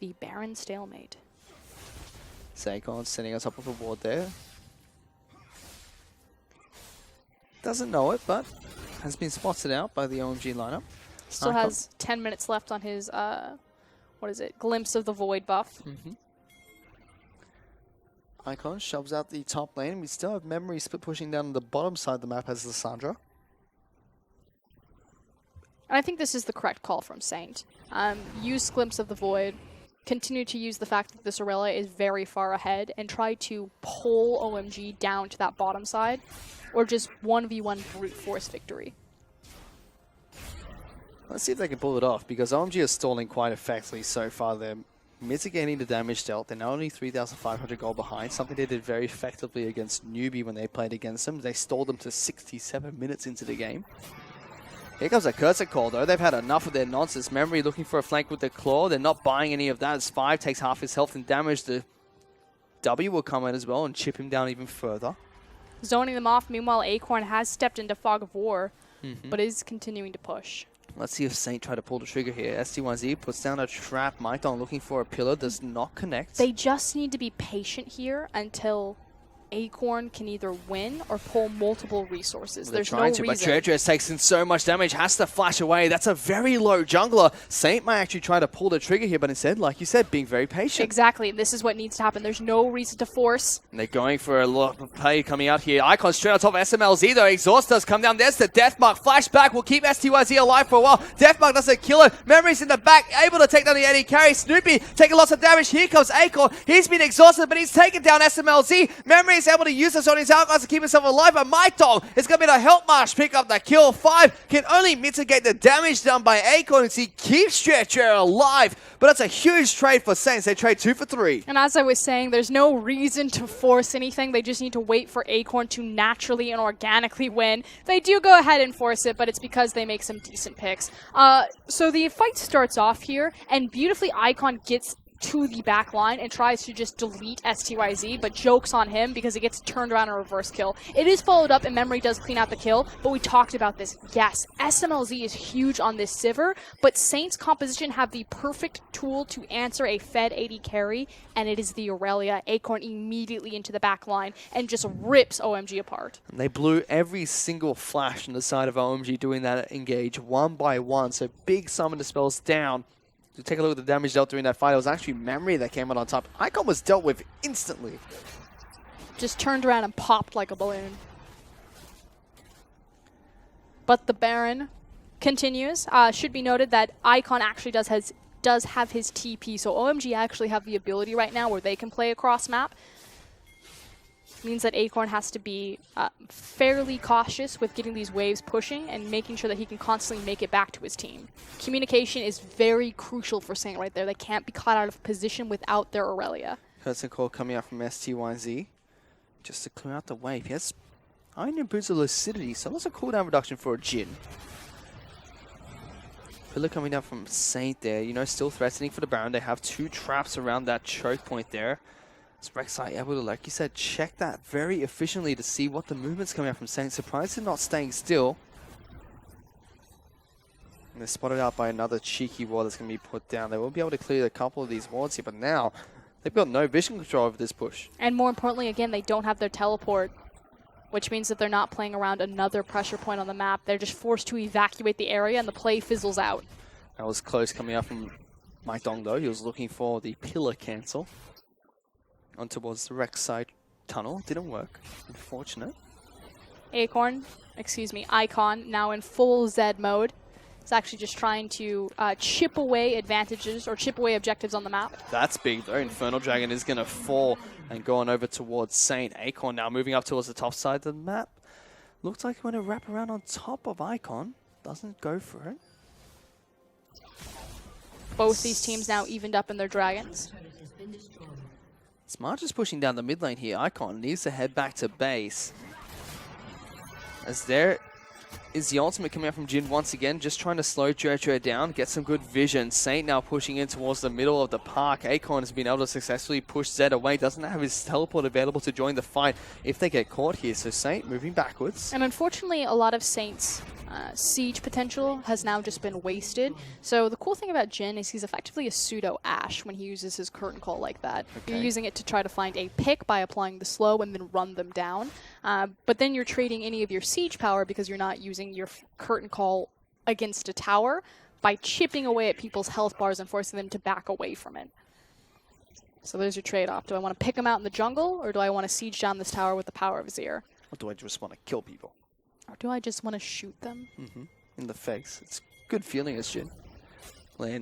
the Baron stalemate. Saikon setting us up with a ward there. Doesn't know it, but has been spotted out by the OMG lineup. Still has 10 minutes left on his, what is it, Glimpse of the Void buff. Icon shoves out the top lane. We still have Memory split pushing down the bottom side of the map as Lissandra. And I think this is the correct call from Saint. Use Glimpse of the Void. Continue to use the fact that this Aurelia is very far ahead and try to pull OMG down to that bottom side, or just 1v1 brute force victory. Let's see if they can pull it off, because OMG is stalling quite effectively so far. They're mitigating the damage dealt. They're now only 3,500 gold behind, something they did very effectively against Newbie when they played against them. They stalled them to 67 minutes into the game. Here comes a Cursor Call, though. They've had enough of their nonsense. Memory looking for a flank with the Claw. They're not buying any of that as 5 takes half his health and damage. The W will come in as well and chip him down even further. Zoning them off. Meanwhile, Acorn has stepped into Fog of War, but is continuing to push. Let's see if Saint try to pull the trigger here. ST1Z puts down a trap. Mython looking for a pillar. Does not connect. They just need to be patient here until Acorn can either win or pull multiple resources. There's no reason. But Treacherous takes in so much damage, has to flash away. That's a very low jungler. Saint might actually try to pull the trigger here, but instead, like you said, being very patient. Exactly, and this is what needs to happen. There's no reason to force. And they're going for a lot of play coming out here. Icon straight on top of SMLZ, though. Exhaust does come down. There's the Deathmark. Flashback will keep STYZ alive for a while. Deathmark doesn't kill it. Memory's in the back, able to take down the AD carry. Snoopy taking lots of damage. Here comes Acorn. He's been exhausted, but he's taken down SMLZ. Memory is able to use this on his Hourglass to keep himself alive, but Mython is going to be the help march pick up the kill. 5 can only mitigate the damage done by Acorn as he keeps Stretcher alive, but that's a huge trade for Saints. They trade 2 for 3. And as I was saying, there's no reason to force anything. They just need to wait for Acorn to naturally and organically win. They do go ahead and force it, but it's because they make some decent picks. So the fight starts off here, and beautifully Icon gets to the back line and tries to just delete STYZ, but jokes on him because it gets turned around and reverse kill. It is followed up and Memory does clean out the kill, but we talked about this. Yes, SMLZ is huge on this Sivir, but Saints composition have the perfect tool to answer a Fed 80 carry, and it is the Aurelia. Acorn immediately into the back line and just rips OMG apart. And they blew every single flash on the side of OMG doing that engage one by one, so big summon dispels down. To take a look at the damage dealt during that fight, it was actually Memory that came out on top. Icon was dealt with instantly. Just turned around and popped like a balloon. But the Baron continues. Should be noted that Icon actually does have his TP, so OMG actually have the ability right now where they can play across map. Means that Acorn has to be fairly cautious with getting these waves pushing and making sure that he can constantly make it back to his team. Communication is very crucial for Saint right there. They can't be caught out of position without their Aurelia. Curtain Call coming out from STYZ just to clear out the wave. He has Iron Boots of Lucidity, so that's a cooldown reduction for a Jhin. pillar coming down from Saint there, you know, still threatening for the Baron. They have 2 traps around that choke point there. Is Rek'Sai able to, like you said, check that very efficiently to see what the movement's coming out from Saint. Surprised they're not staying still. And they're spotted out by another cheeky ward that's going to be put down. They will be able to clear a couple of these wards here, but now they've got no vision control over this push. And more importantly, again, they don't have their teleport, which means that they're not playing around another pressure point on the map. They're just forced to evacuate the area, and the play fizzles out. That was close coming up from Mike Dong, though. He was looking for the pillar cancel on towards the Rek'Sai tunnel. Didn't work. Unfortunate. Icon, now in full Zed mode. It's actually just trying to chip away advantages or chip away objectives on the map. That's big, though. Infernal Dragon is going to fall and go on over towards Saint. Acorn now moving up towards the top side of the map. Looks like we're going to wrap around on top of Icon. Doesn't go for it. Both these teams now evened up in their dragons. Smart just pushing down the mid lane here. Icon needs to head back to base. As there is the ultimate coming out from Jin once again, just trying to slow Jojo down, get some good vision. Saint now pushing in towards the middle of the park. Acorn has been able to successfully push Zed away. Doesn't have his teleport available to join the fight if they get caught here. So Saint moving backwards. And unfortunately, a lot of Saint's siege potential has now just been wasted. So the cool thing about Jin is he's effectively a pseudo Ashe when he uses his curtain call like that. Okay. You're using it to try to find a pick by applying the slow and then run them down. But then you're trading any of your siege power because you're not using your curtain call against a tower by chipping away at people's health bars and forcing them to back away from it. So there's your trade-off. Do I want to pick them out in the jungle, or do I want to siege down this tower with the power of Azir? Or do I just want to kill people? Or do I just want to shoot them? In the face. It's a good feeling as Jin.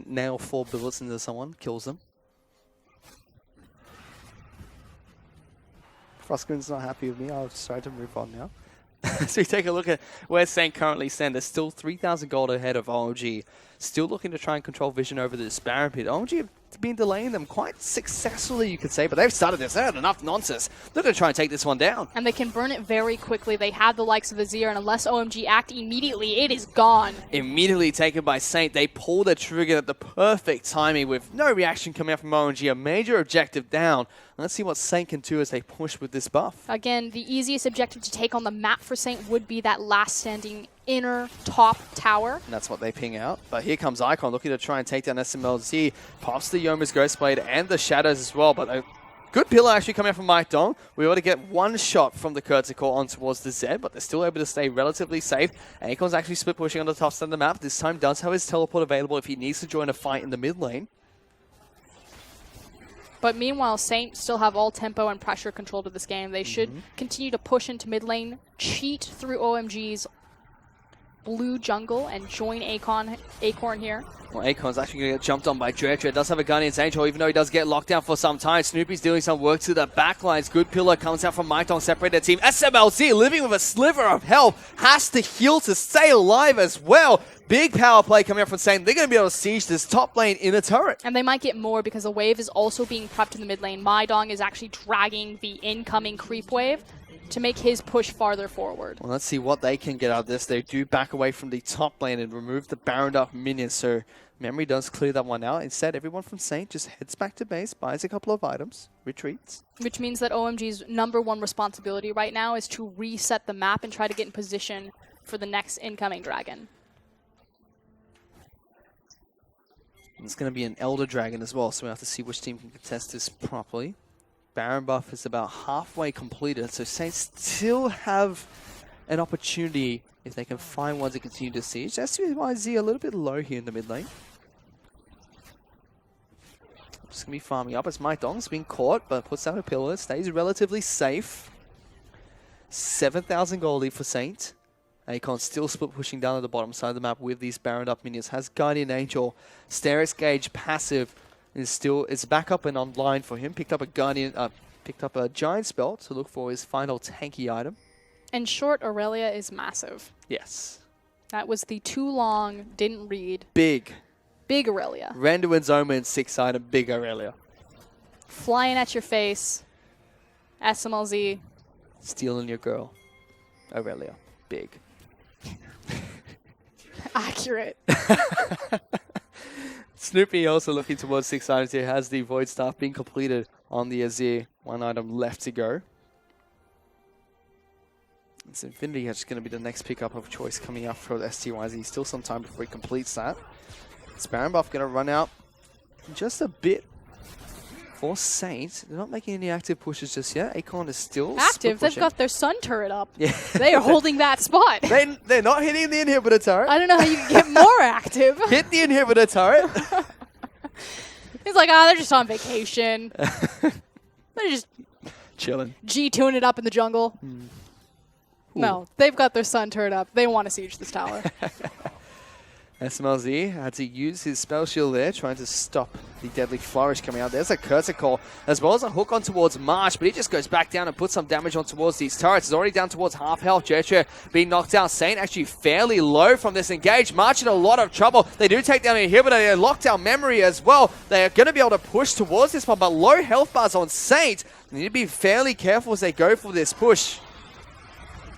Nail 4 bullets into someone, kills them. Frostgrin's not happy with me. I'll try to move on now. So we take a look at where Saint currently stand. They're still 3,000 gold ahead of OMG. Still looking to try and control vision over this Baron pit. OMG have been delaying them quite successfully, you could say, but they've started this. They had enough nonsense. They're going to try and take this one down. And they can burn it very quickly. They have the likes of Azir, and unless OMG act immediately, it is gone. Immediately taken by Saint. They pull the trigger at the perfect timing with no reaction coming out from OMG. A major objective down. Let's see what Saint can do as they push with this buff. Again, the easiest objective to take on the map for Saint would be that last standing inner top tower. And that's what they ping out. But here comes Icon looking to try and take down SMLZ. Pops the Yoma's Ghostblade and the Shadows as well. But a good pillar actually coming out from Mike Dong. We were able to get one shot from the Kurtzikor on towards the Zed, but they're still able to stay relatively safe. Acorn's actually split pushing on the top side of the map. This time does have his teleport available if he needs to join a fight in the mid lane. But meanwhile, Saint still have all tempo and pressure control to this game. They should continue to push into mid lane, cheat through OMG's blue jungle, and join Acorn here. Well, Acorn's actually going to get jumped on by Dredger. Does have a Guardian's Angel, even though he does get locked down for some time. Snoopy's doing some work to the backlines. Good pillar comes out from Mike Dong, separated team. SMLZ, living with a sliver of health, has to heal to stay alive as well. Big power play coming out from Saint. They're going to be able to siege this top lane in a turret. And they might get more because the wave is also being prepped in the mid lane. Dong is actually dragging the incoming creep wave to make his push farther forward. Well, let's see what they can get out of this. They do back away from the top lane and remove the Baroned up minions, so Memory does clear that one out. Instead, everyone from Saint just heads back to base, buys a couple of items, retreats. Which means that OMG's #1 responsibility right now is to reset the map and try to get in position for the next incoming dragon. It's going to be an Elder Dragon as well, so we have to see which team can contest this properly. Baron buff is about halfway completed, so Saints still have an opportunity if they can find one to continue to siege. SYZ a little bit low here in the mid lane. Just going to be farming up as Mike Dong's being caught, but puts down a pillar, stays relatively safe. 7,000 gold lead for Saint. Akon still split pushing down at the bottom side of the map with these Baroned up minions. Has Guardian Angel. Steris Gauge passive is back up and online for him. Picked up a Giant Spell to look for his final tanky item. In short, Aurelia is massive. Yes. That was the too long, didn't read. Big Aurelia. Randuin's Omen 6 item, big Aurelia. Flying at your face. SMLZ. Stealing your girl. Aurelia. Big. Accurate. Snoopy also looking towards 6 items here. Has the Void Staff been completed on the Azir? 1 item left to go. It's Infinity Edge going to be the next pickup of choice coming up for the STYZ. Still some time before he completes that. Sparrow Buff going to run out just a bit for Saint. They're not making any active pushes just yet. Acorn is still active. They've got their Sun turret up. Yeah. They are holding that spot. They're not hitting the inhibitor turret. I don't know how you can get more active. Hit the inhibitor turret. He's like, they're just on vacation. They're just chilling. G-tuning it up in the jungle. No, they've got their Sun turret up. They want to siege this tower. SMLZ had to use his spell shield there, trying to stop the deadly flourish coming out. There's a Cursor Call, as well as a hook on towards Marsh, but he just goes back down and puts some damage on towards these turrets. He's already down towards half health. Jetcher being knocked down. Saint actually fairly low from this engage. March in a lot of trouble. They do take down an inhibitor. They lock down memory as well. They are going to be able to push towards this one, but low health bars on Saint. They need to be fairly careful as they go for this push.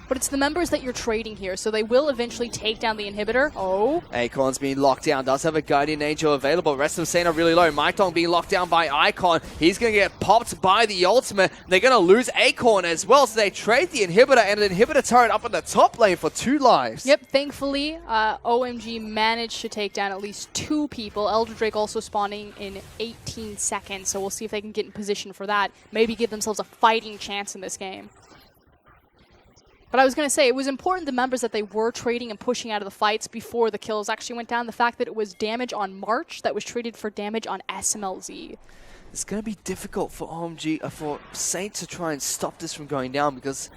But it's the members that you're trading here, so they will eventually take down the inhibitor. Oh. Acorn's being locked down. Does have a Guardian Angel available. Rest of Saint are really low. Maitong being locked down by Icon. He's going to get popped by the ultimate. They're going to lose Acorn as well, so they trade the inhibitor and an inhibitor turret up in the top lane for 2 lives. Yep, thankfully, OMG managed to take down at least 2 people. Elder Drake also spawning in 18 seconds, so we'll see if they can get in position for that. Maybe give themselves a fighting chance in this game. But I was going to say, it was important the members that they were trading and pushing out of the fights before the kills actually went down. The fact that it was damage on March that was traded for damage on SMLZ. It's going to be difficult for OMG, for Saint to try and stop this from going down, because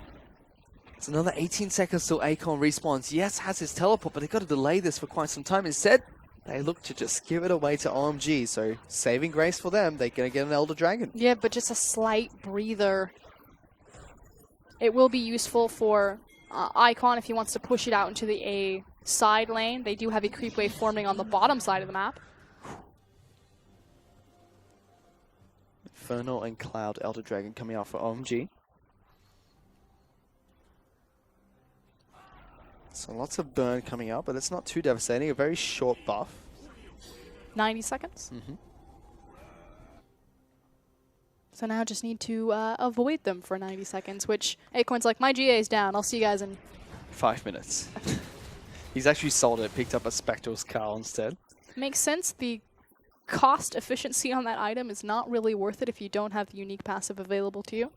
it's another 18 seconds till Acorn respawns. Yes, has his teleport, but they've got to delay this for quite some time. Instead, they look to just give it away to OMG. So saving grace for them, they're going to get an Elder Dragon. Yeah, but just a slight breather. It will be useful for Icon if he wants to push it out into the A side lane. They do have a creep wave forming on the bottom side of the map. Infernal and Cloud Elder Dragon coming out for OMG. So lots of burn coming out, but it's not too devastating. A very short buff. 90 seconds. So now just need to avoid them for 90 seconds, which Acorn's like, my GA is down. I'll see you guys in 5 minutes. He's actually sold it, picked up a Spectral's Carl instead. Makes sense. The cost efficiency on that item is not really worth it if you don't have the unique passive available to you.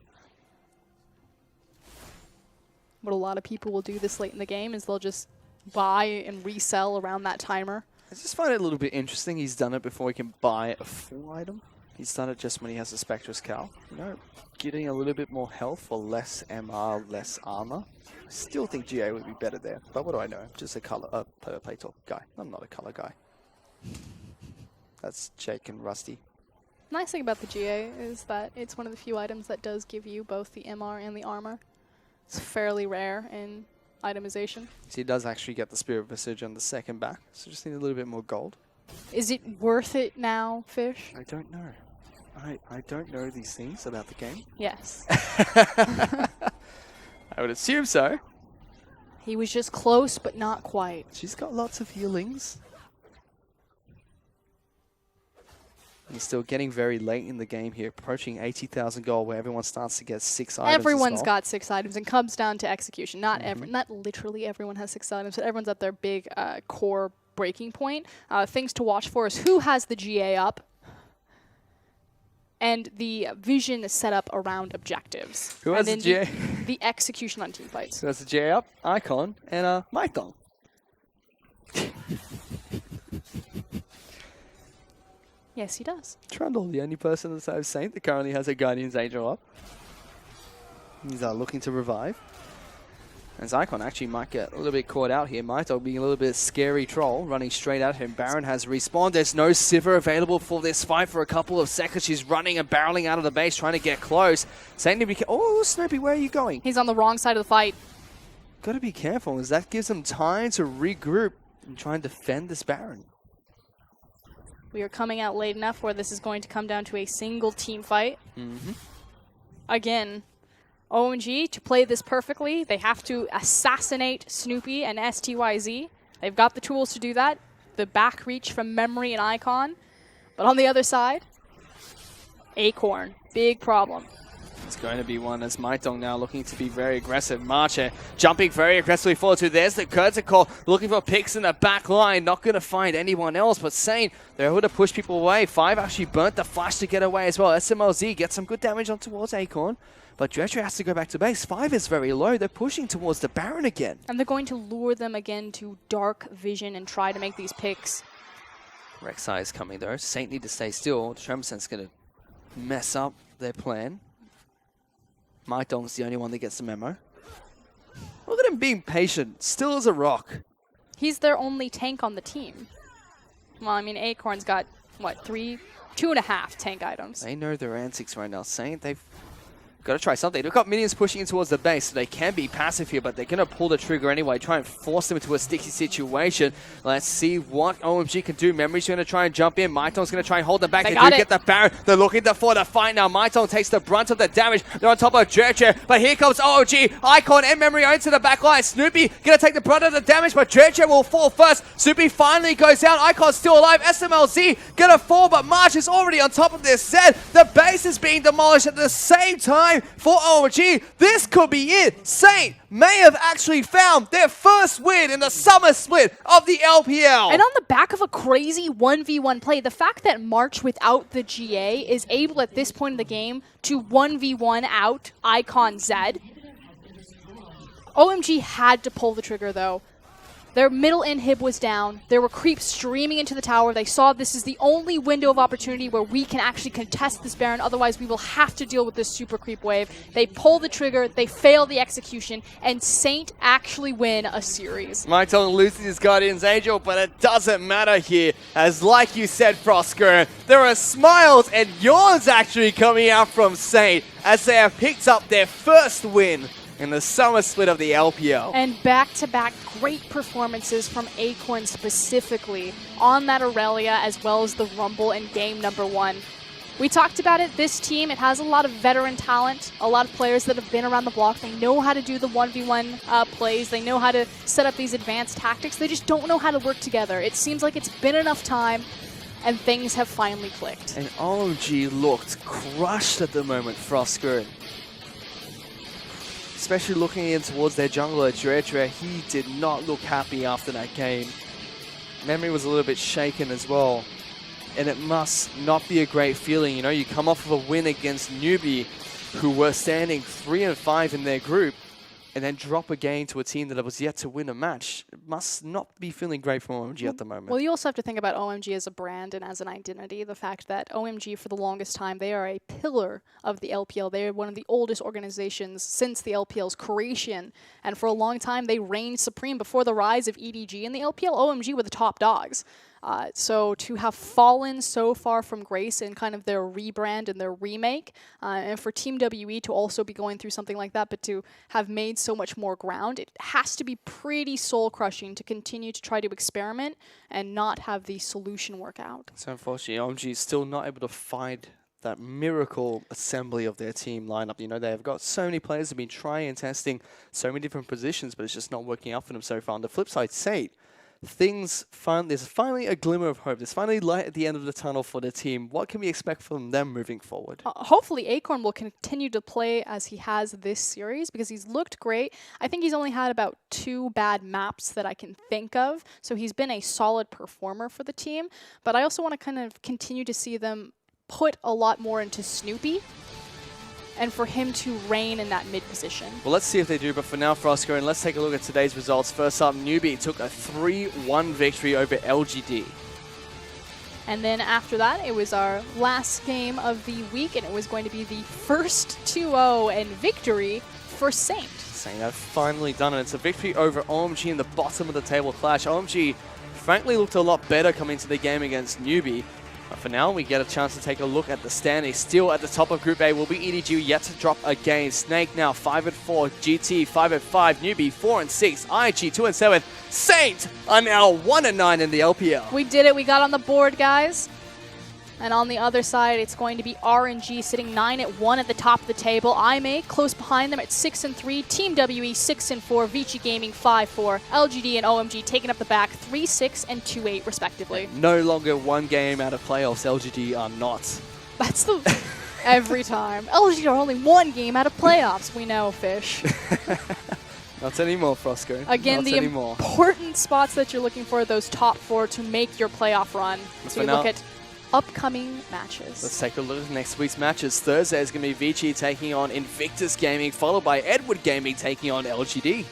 What a lot of people will do this late in the game is they'll just buy and resell around that timer. I just find it a little bit interesting. He's done it before he can buy a full item. He's done it just when he has a Spectral's Cowl. You know, getting a little bit more health for less MR, less armor. I still think GA would be better there. But what do I know? I'm just a color, play talk guy. I'm not a color guy. That's Jake and Rusty. Nice thing about the GA is that it's one of the few items that does give you both the MR and the armor. It's fairly rare in itemization. So he does actually get the Spirit Visage on the second back. So just need a little bit more gold. Is it worth it now, Fish? I don't know. I don't know these things about the game. Yes. I would assume so. He was just close, but not quite. She's got lots of healings. He's still getting very late in the game here, approaching 80,000 gold, where everyone starts to get 6 items. Everyone's got 6 items, and comes down to execution. Not not literally everyone has 6 items, but everyone's at their big core breaking point. Things to watch for is who has the GA up, and the vision set up around objectives. Who has the GA? The execution on team fights. Who has the GA up? Icon and Maitong. Yes, he does. Trundle, the only person that's I've seen that currently has a Guardian's Angel up. He's looking to revive. As Icon actually might get a little bit caught out here. Maitong being a little bit scary troll, running straight at him. Baron has respawned. There's no Sivir available for this fight for a couple of seconds. She's running and barreling out of the base, trying to get close. Saying to be oh, Snoopy, where are you going? He's on the wrong side of the fight. Got to be careful, as that gives him time to regroup and try and defend this Baron. We are coming out late enough where this is going to come down to a single team fight. Again, OMG, to play this perfectly, they have to assassinate Snoopy and STYZ. They've got the tools to do that. The back reach from Memory and Icon. But on the other side, Acorn. Big problem. It's going to be one as Maitong now looking to be very aggressive. Marcher jumping very aggressively forward to. There's the Kurtzakor looking for picks in the back line. Not going to find anyone else, but Saint, they're able to push people away. 5 actually burnt the flash to get away as well. SMLZ gets some good damage on towards Acorn, but Dretcher has to go back to base. 5 is very low. They're pushing towards the Baron again. And they're going to lure them again to dark vision and try to make these picks. Rek'Sai is coming though. Saint need to stay still. Tremsen's going to mess up their plan. Maitong's the only one that gets the memo. Look at him being patient, still as a rock. He's their only tank on the team. Well, I mean, Acorn's got, what, 2.5 tank items. They know their antics right now. Saint, they've got to try something. They've got minions pushing in towards the base, so they can be passive here, but they're going to pull the trigger anyway, try and force them into a sticky situation. Let's see what OMG can do. Memory's going to try and jump in. Maitong's going to try and hold them back. They do get the Baron. They're looking for the fight now. Maitong takes the brunt of the damage. They're on top of Dretcher, but here comes OMG. Icon and Memory are into the back line. Snoopy going to take the brunt of the damage, but Dretcher will fall first. Snoopy finally goes down. Icon's still alive. SMLZ going to fall, but March is already on top of this set. The base is being demolished at the same time for OMG. This could be it. Saint may have actually found their first win in the summer split of the LPL. And on the back of a crazy 1v1 play, the fact that March without the GA is able at this point in the game to 1v1 out Icon Zed. OMG had to pull the trigger though. Their middle inhib was down. There were creeps streaming into the tower. They saw this is the only window of opportunity where we can actually contest this Baron. Otherwise, we will have to deal with this super creep wave. They pull the trigger. They fail the execution. And Saint actually win a series. Maitong loses his Guardian's Angel, but it doesn't matter here. As like you said, Frosker, there are smiles and yawns actually coming out from Saint as they have picked up their first win in the summer split of the LPL. And back-to-back great performances from Acorn specifically on that Aurelia as well as the Rumble in game number 1. We talked about it, this team, it has a lot of veteran talent, a lot of players that have been around the block. They know how to do the 1v1 plays. They know how to set up these advanced tactics. They just don't know how to work together. It seems like it's been enough time and things have finally clicked. And OMG looked crushed at the moment, Frosker. Especially looking in towards their jungler, Dretcher, he did not look happy after that game. Memory was a little bit shaken as well. And it must not be a great feeling. You know, you come off of a win against Newbie, who were standing 3-5 in their group, and then drop a game to a team that was yet to win a match. It must not be feeling great from OMG at the moment. Well, you also have to think about OMG as a brand and as an identity. The fact that OMG, for the longest time, they are a pillar of the LPL. They are one of the oldest organizations since the LPL's creation. And for a long time, they reigned supreme. Before the rise of EDG in the LPL, OMG were the top dogs. So to have fallen so far from grace in kind of their rebrand and their remake, and for Team WE to also be going through something like that, but to have made so much more ground, it has to be pretty soul-crushing to continue to try to experiment and not have the solution work out. So unfortunately, OMG is still not able to find that miracle assembly of their team lineup. You know, they have got so many players who have been trying and testing so many different positions, but it's just not working out for them so far. On the flip side, Saint, there's finally a glimmer of hope. There's finally light at the end of the tunnel for the team. What can we expect from them moving forward? Hopefully Acorn will continue to play as he has this series because he's looked great. I think he's only had about 2 bad maps that I can think of. So he's been a solid performer for the team. But I also want to kind of continue to see them put a lot more into Snoopy and for him to reign in that mid position. Well, let's see if they do, but for now, Frosker, and let's take a look at today's results. First up, Newbie took a 3-1 victory over LGD. And then after that, it was our last game of the week, and it was going to be the first 2-0 and victory for Saint. Saint have finally done it. It's a victory over OMG in the bottom of the table clash. OMG, frankly, looked a lot better coming to the game against Newbie. But for now, we get a chance to take a look at the standings. Still at the top of Group A will be EDG, yet to drop a game. Snake now 5-4, GT 5-5, Newbie 4-6, IG 2-7. Saint are now 1-9 in the LPL. We did it. We got on the board, guys. And on the other side, it's going to be RNG sitting 9-1 at the top of the table. IMA close behind them at 6-3. Team WE 6-4. Vici Gaming 5-4. LGD and OMG taking up the back 3-6 and 2-8 respectively. No longer one game out of playoffs. LGD are not. That's the every time. LGD are only one game out of playoffs. We know, Fish. Not anymore, Frosco. Again, not the anymore. Important spots that you're looking for, those top 4 to make your playoff run. So we look at upcoming matches. Let's take a look at next week's matches. Thursday is going to be Vici taking on Invictus Gaming, followed by Edward Gaming taking on LGD.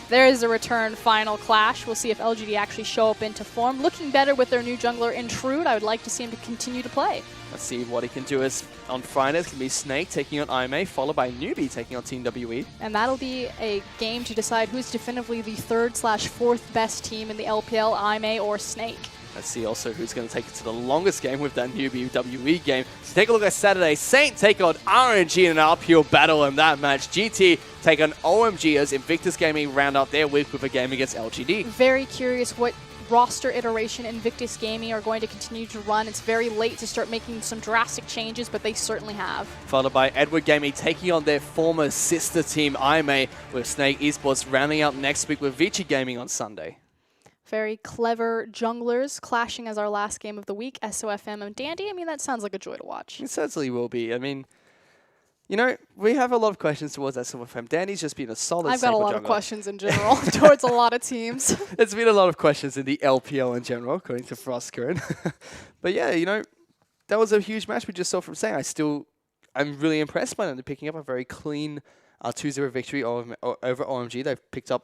There is a return final clash. We'll see if LGD actually show up into form. Looking better with their new jungler, Intrude. I would like to see him to continue to play. Let's see what he can do. As on Friday, it's going to be Snake taking on IMA, followed by Newbie taking on Team WE. And that'll be a game to decide who's definitively the 3rd/4th best team in the LPL, IMA or Snake. Let's see also who's going to take it to the longest game with that Newbie WE game. So take a look at Saturday. Saint take on RNG in an uphill battle in that match. GT take on OMG as Invictus Gaming round out their week with a game against LGD. Very curious what roster iteration Invictus Gaming are going to continue to run. It's very late to start making some drastic changes, but they certainly have. Followed by Edward Gaming taking on their former sister team IMA, with Snake Esports rounding out next week with Vici Gaming on Sunday. Very clever junglers clashing as our last game of the week. SOFM and Dandy. I mean, that sounds like a joy to watch. It certainly will be. I mean, you know, we have a lot of questions towards SOFM. Dandy's just been a solid I've got a lot jungler. of questions in general towards a lot of teams. There's been a lot of questions in the LPL in general, according to Frostgren. But yeah, you know, that was a huge match we just saw from Sang. I'm really impressed by them. They're picking up a very clean 2-0 victory over OMG.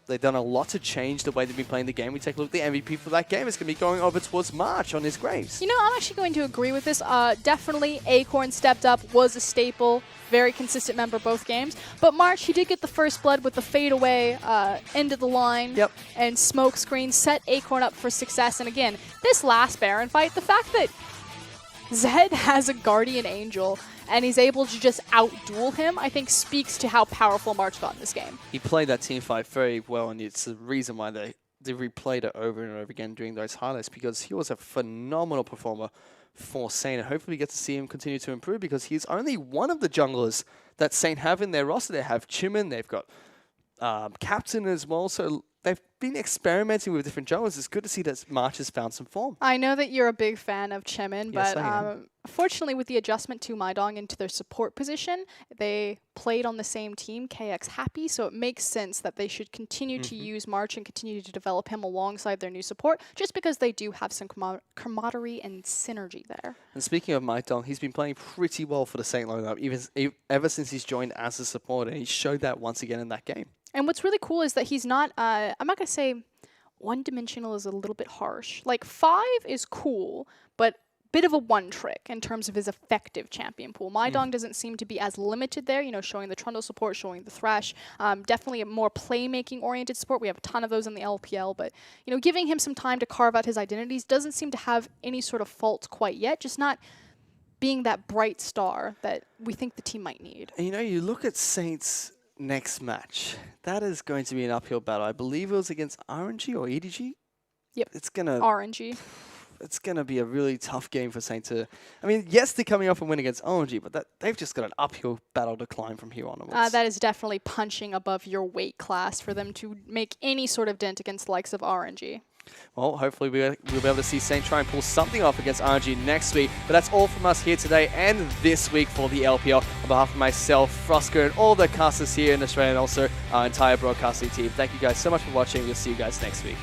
They've done a lot to change the way they've been playing the game. We take a look at the MVP for that game. It's going to be going over towards March on his graves. You know, I'm actually going to agree with this. Definitely Acorn stepped up, was a staple, very consistent member both games. But March, he did get the first blood with the fadeaway end of the line and smoke screen, set Acorn up for success. And again, this last Baron fight, the fact that Zed has a Guardian Angel and he's able to just out-duel him, I think speaks to how powerful March got in this game. He played that team fight very well, and it's the reason why they replayed it over and over again during those highlights, because he was a phenomenal performer for Saint. And hopefully we get to see him continue to improve, because he's only one of the junglers that Saint have in their roster. They have Chimin, they've got Captain as well, so they've been experimenting with different junglers. It's good to see that March has found some form. I know that you're a big fan of Chimin, Yes, but fortunately with the adjustment to Maidong into their support position, they played on the same team, KX Happy, so it makes sense that they should continue to use March and continue to develop him alongside their new support, just because they do have some camaraderie and synergy there. And speaking of Maidong, he's been playing pretty well for the Saint lineup, ever since he's joined as a support, and he showed that once again in that game. And what's really cool is that he's not, I'm not going to say one-dimensional is a little bit harsh. Like, 5 is cool, but bit of a one-trick in terms of his effective champion pool. Maidong doesn't seem to be as limited there, you know, showing the Trundle support, showing the Thresh. Definitely a more playmaking-oriented support. We have a ton of those in the LPL, but, you know, giving him some time to carve out his identities doesn't seem to have any sort of faults quite yet, just not being that bright star that we think the team might need. And, you know, you look at Saints' next match. That is going to be an uphill battle. I believe it was against RNG or EDG. Yep. It's gonna RNG. It's gonna be a really tough game for Saint to. I mean, yes, they're coming off a win against RNG, but they've just got an uphill battle to climb from here onwards. That is definitely punching above your weight class for them to make any sort of dent against the likes of RNG. Well, hopefully we'll be able to see Saint try and pull something off against RNG next week. But that's all from us here today and this week for the LPL. On behalf of myself, Frosco, and all the casters here in Australia, and also our entire broadcasting team, thank you guys so much for watching. We'll see you guys next week.